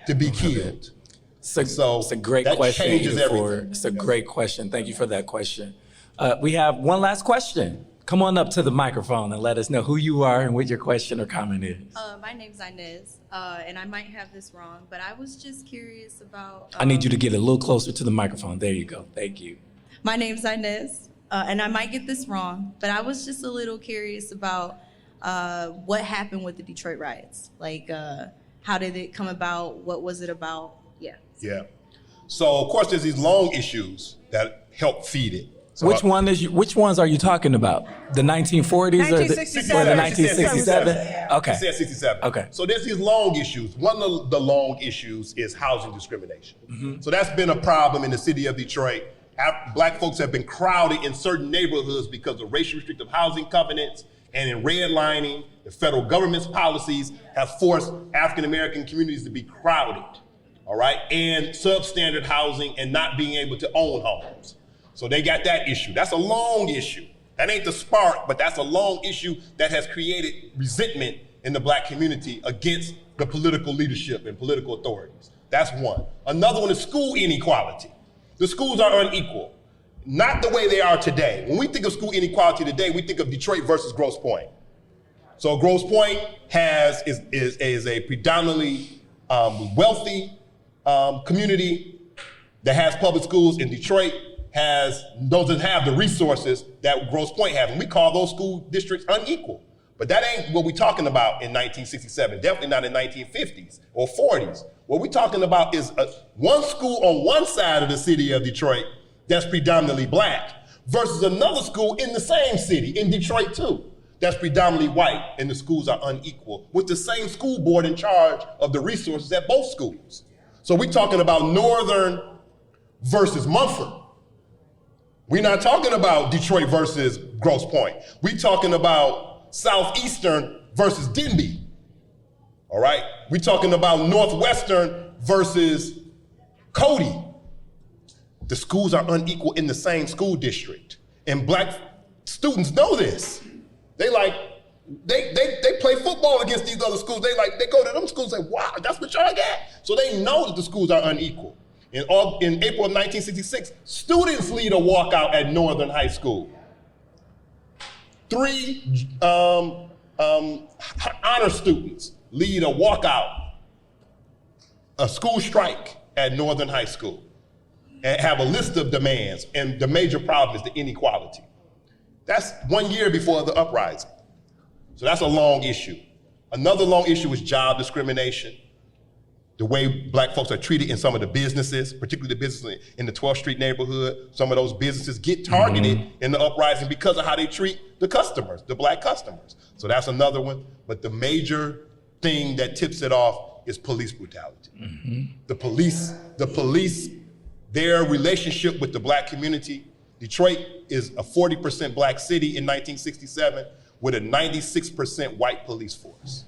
to be killed. It's a great question. It's a great question. Thank you for that question. We have one last question. Come on up to the microphone and let us know who you are and what your question or comment is. My name's Inez, and I might have this wrong, but I was just curious about... I need you to get a little closer to the microphone. There you go. Thank you. My name's Inez, and I might get this wrong, but I was just a little curious about what happened with the Detroit riots. Like, how did it come about? What was it about? Yeah. Yeah. So, of course, there's these long issues that help feed it. So which ones are you talking about? The 1940s or the 1967? Okay. It said 67. Okay. So there's these long issues. One of the long issues is housing discrimination. Mm-hmm. So that's been a problem in the city of Detroit. Black folks have been crowded in certain neighborhoods because of racial restrictive housing covenants and in redlining. The federal government's policies have forced African American communities to be crowded, all right, and substandard housing and not being able to own homes. So they got that issue. That's a long issue. That ain't the spark, but that's a long issue that has created resentment in the Black community against the political leadership and political authorities. That's one. Another one is school inequality. The schools are unequal, not the way they are today. When we think of school inequality today, we think of Detroit versus Grosse Pointe. So Grosse Pointe is a predominantly wealthy community that has public schools. In Detroit doesn't have the resources that Grosse Pointe has. And we call those school districts unequal. But that ain't what we're talking about in 1967, definitely not in 1950s or 40s. What we're talking about is one school on one side of the city of Detroit that's predominantly Black versus another school in the same city, in Detroit too, that's predominantly white, and the schools are unequal, with the same school board in charge of the resources at both schools. So we're talking about Northern versus Mumford. We're not talking about Detroit versus Grosse Pointe. We're talking about Southeastern versus Denby, all right? We're talking about Northwestern versus Cody. The schools are unequal in the same school district. And Black students know this. They play football against these other schools. They go to them schools and say, wow, that's what y'all got? So they know that the schools are unequal. In April of 1966, students lead a walkout at Northern High School. 3 honor students lead a walkout, a school strike at Northern High School, and have a list of demands, and the major problem is the inequality. That's 1 year before the uprising. So that's a long issue. Another long issue is job discrimination. The way Black folks are treated in some of the businesses, particularly the businesses in the 12th Street neighborhood. Some of those businesses get targeted in the uprising because of how they treat the customers, the Black customers. So that's another one. But the major thing that tips it off is police brutality. Mm-hmm. The police, their relationship with the Black community. Detroit is a 40% Black city in 1967 with a 96% white police force.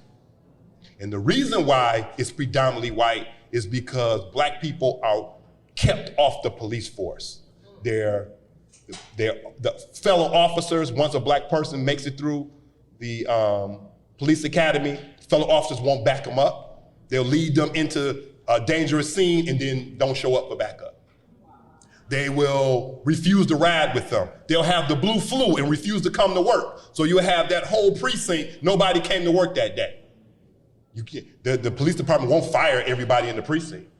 And the reason why it's predominantly white is because Black people are kept off the police force. The fellow officers, once a Black person makes it through the police academy, fellow officers won't back them up. They'll lead them into a dangerous scene and then don't show up for backup. They will refuse to ride with them. They'll have the blue flu and refuse to come to work. So you'll have that whole precinct, nobody came to work that day. The police department won't fire everybody in the precinct.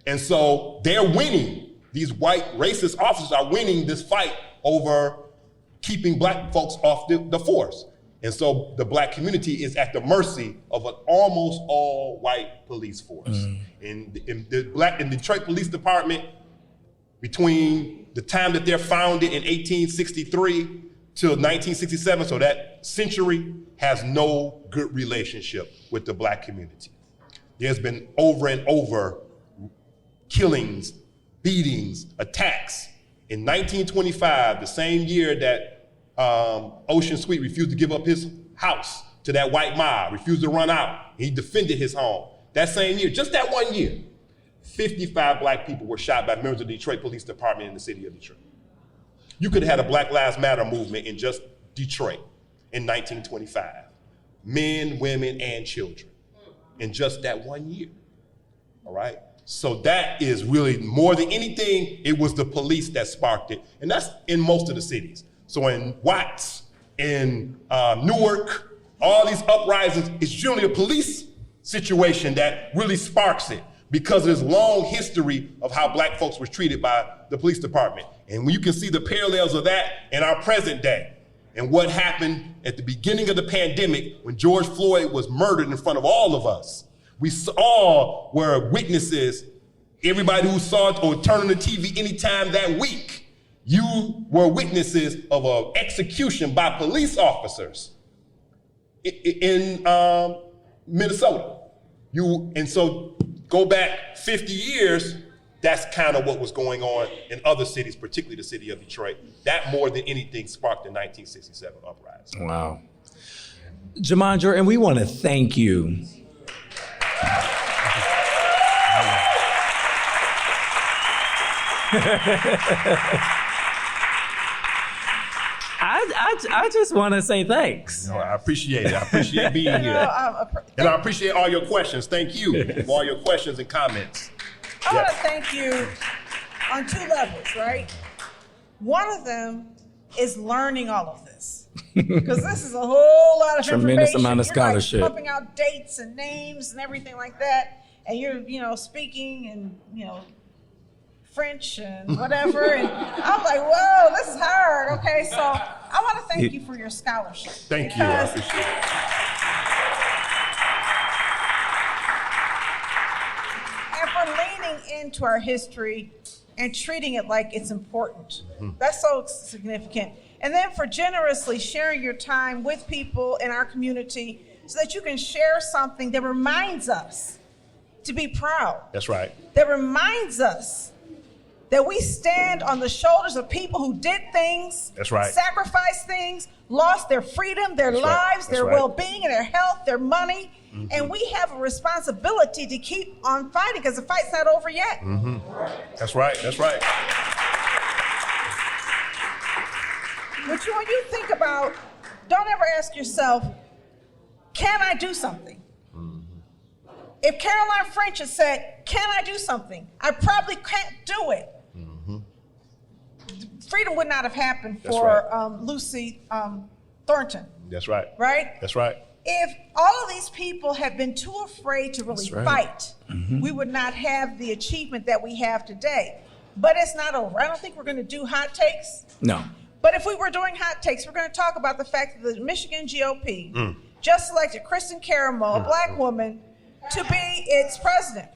And so they're winning. These white racist officers are winning this fight over keeping black folks off the force. And so the black community is at the mercy of an almost all white police force. In the Detroit Police Department, between the time that they're founded in 1863 till 1967, so that century, has no good relationship with the black community. There's been over and over killings, beatings, attacks. In 1925, the same year that Ocean Sweet refused to give up his house to that white mob, refused to run out, he defended his home. That same year, just that 1 year, 55 black people were shot by members of the Detroit Police Department in the city of Detroit. You could have had a Black Lives Matter movement in just Detroit in 1925. Men, women, and children in just that 1 year, all right? So that is really, more than anything, it was the police that sparked it. And that's in most of the cities. So in Watts, in Newark, all these uprisings, it's generally a police situation that really sparks it, because of this long history of how black folks were treated by the police department. And when you can see the parallels of that in our present day, and what happened at the beginning of the pandemic when George Floyd was murdered in front of all of us. We all were witnesses. Everybody who saw it or turned on the TV anytime that week, you were witnesses of an execution by police officers in Minnesota. And so go back 50 years, that's kind of what was going on in other cities, particularly the city of Detroit. That more than anything sparked the 1967 uprising. Wow. Jamon Jordan, we want to thank you. I just want to say thanks. No, I appreciate it. I appreciate being here. And I appreciate all your questions. Thank you for all your questions and comments. I want to thank you on two levels, right? One of them is learning all of this, because this is a whole lot of tremendous information. amount of scholarship. You're like pumping out dates and names and everything like that, and you're speaking and French and whatever, and I'm like, whoa, this is hard. Okay, so I want to thank you for your scholarship. Thank you. I appreciate it. And for leaning into our history and treating it like it's important. That's so significant. And then for generously sharing your time with people in our community so that you can share something that reminds us to be proud. That's right. That reminds us that we stand on the shoulders of people who did things, That's right. sacrificed things, lost their freedom, their That's lives, right. their That's right. well-being, and their health, their money. And we have a responsibility to keep on fighting, because the fight's not over yet. That's right. That's right. But when you think about, don't ever ask yourself, can I do something? If Caroline French had said, can I do something? I probably can't do it. Freedom would not have happened for Lucy Thornton. That's right. Right? That's right. If all of these people had been too afraid to really fight, we would not have the achievement that we have today. But it's not over. I don't think we're going to do hot takes. No. But if we were doing hot takes, we're going to talk about the fact that the Michigan GOP just selected Kristen Caramo, a black woman, to be its president.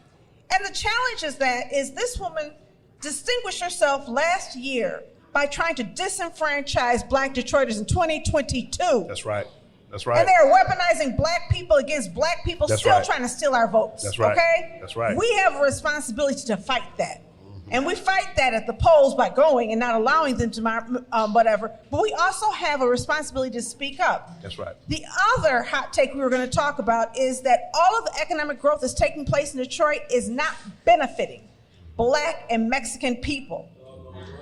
And the challenge is this woman distinguished herself last year by trying to disenfranchise black Detroiters in 2022. That's right. That's right. And they are weaponizing black people against black people, That's still right. trying to steal our votes. That's right. Okay? That's right. We have a responsibility to fight that. And we fight that at the polls by going and not allowing them to whatever. But we also have a responsibility to speak up. That's right. The other hot take we were going to talk about is that all of the economic growth that's taking place in Detroit is not benefiting black and Mexican people.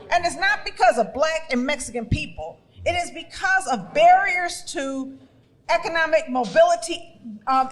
And it's not because of black and Mexican people. It is because of barriers to economic mobility,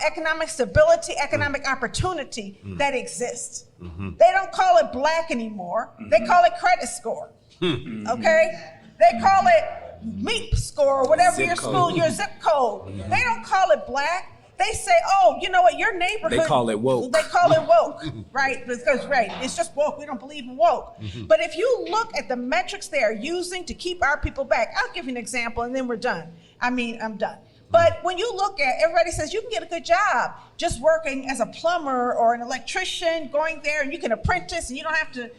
economic stability, economic opportunity that exists. They don't call it black anymore. They call it credit score. Okay? They call it MEEP score, or whatever your zip code. They don't call it black. They say, oh, you know what, your neighborhood. They call it woke. They call it woke, right? Because, right, it's just woke. We don't believe in woke. But if you look at the metrics they are using to keep our people back, I'll give you an example and then we're done. I'm done. But when you look at, everybody says you can get a good job just working as a plumber or an electrician, going there and you can apprentice and you don't have to,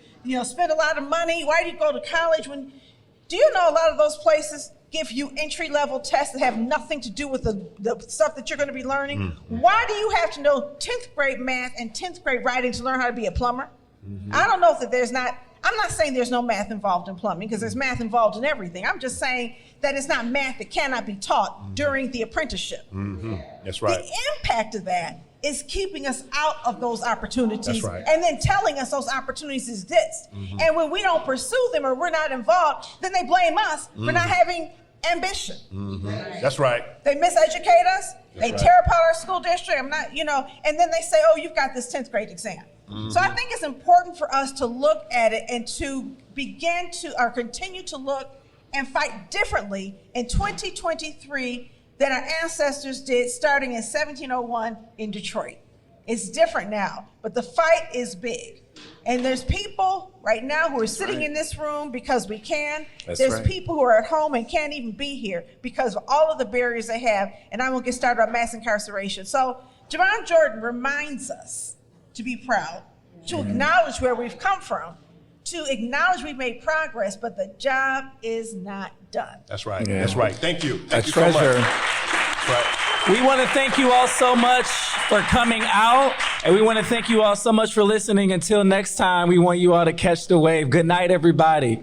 spend a lot of money. Why do you go to college do you know a lot of those places give you entry-level tests that have nothing to do with the stuff that you're going to be learning? Why do you have to know 10th grade math and 10th grade writing to learn how to be a plumber? I don't know if I'm not saying there's no math involved in plumbing, because there's math involved in everything. I'm just saying that it's not math that cannot be taught during the apprenticeship. That's right. The impact of that is keeping us out of those opportunities. That's right. And then telling us those opportunities exist. And when we don't pursue them or we're not involved, then they blame us for not having ambition. That's right. They miseducate us. They right. tear apart our school district. And then they say, oh, you've got this 10th grade exam. So I think it's important for us to look at it and to begin to, or continue to look and fight differently in 2023 than our ancestors did starting in 1701 in Detroit. It's different now, but the fight is big. And there's people right now who are sitting in this room because we can. There's people who are at home and can't even be here because of all of the barriers they have. And I won't get started on mass incarceration. So Jamon Jordan reminds us to be proud, to acknowledge where we've come from, to acknowledge we've made progress, but the job is not done. That's right. Yeah. That's right. Thank you. Thank you so much. That's right. We want to thank you all so much for coming out, and we want to thank you all so much for listening. Until next time, we want you all to catch the wave. Good night, everybody.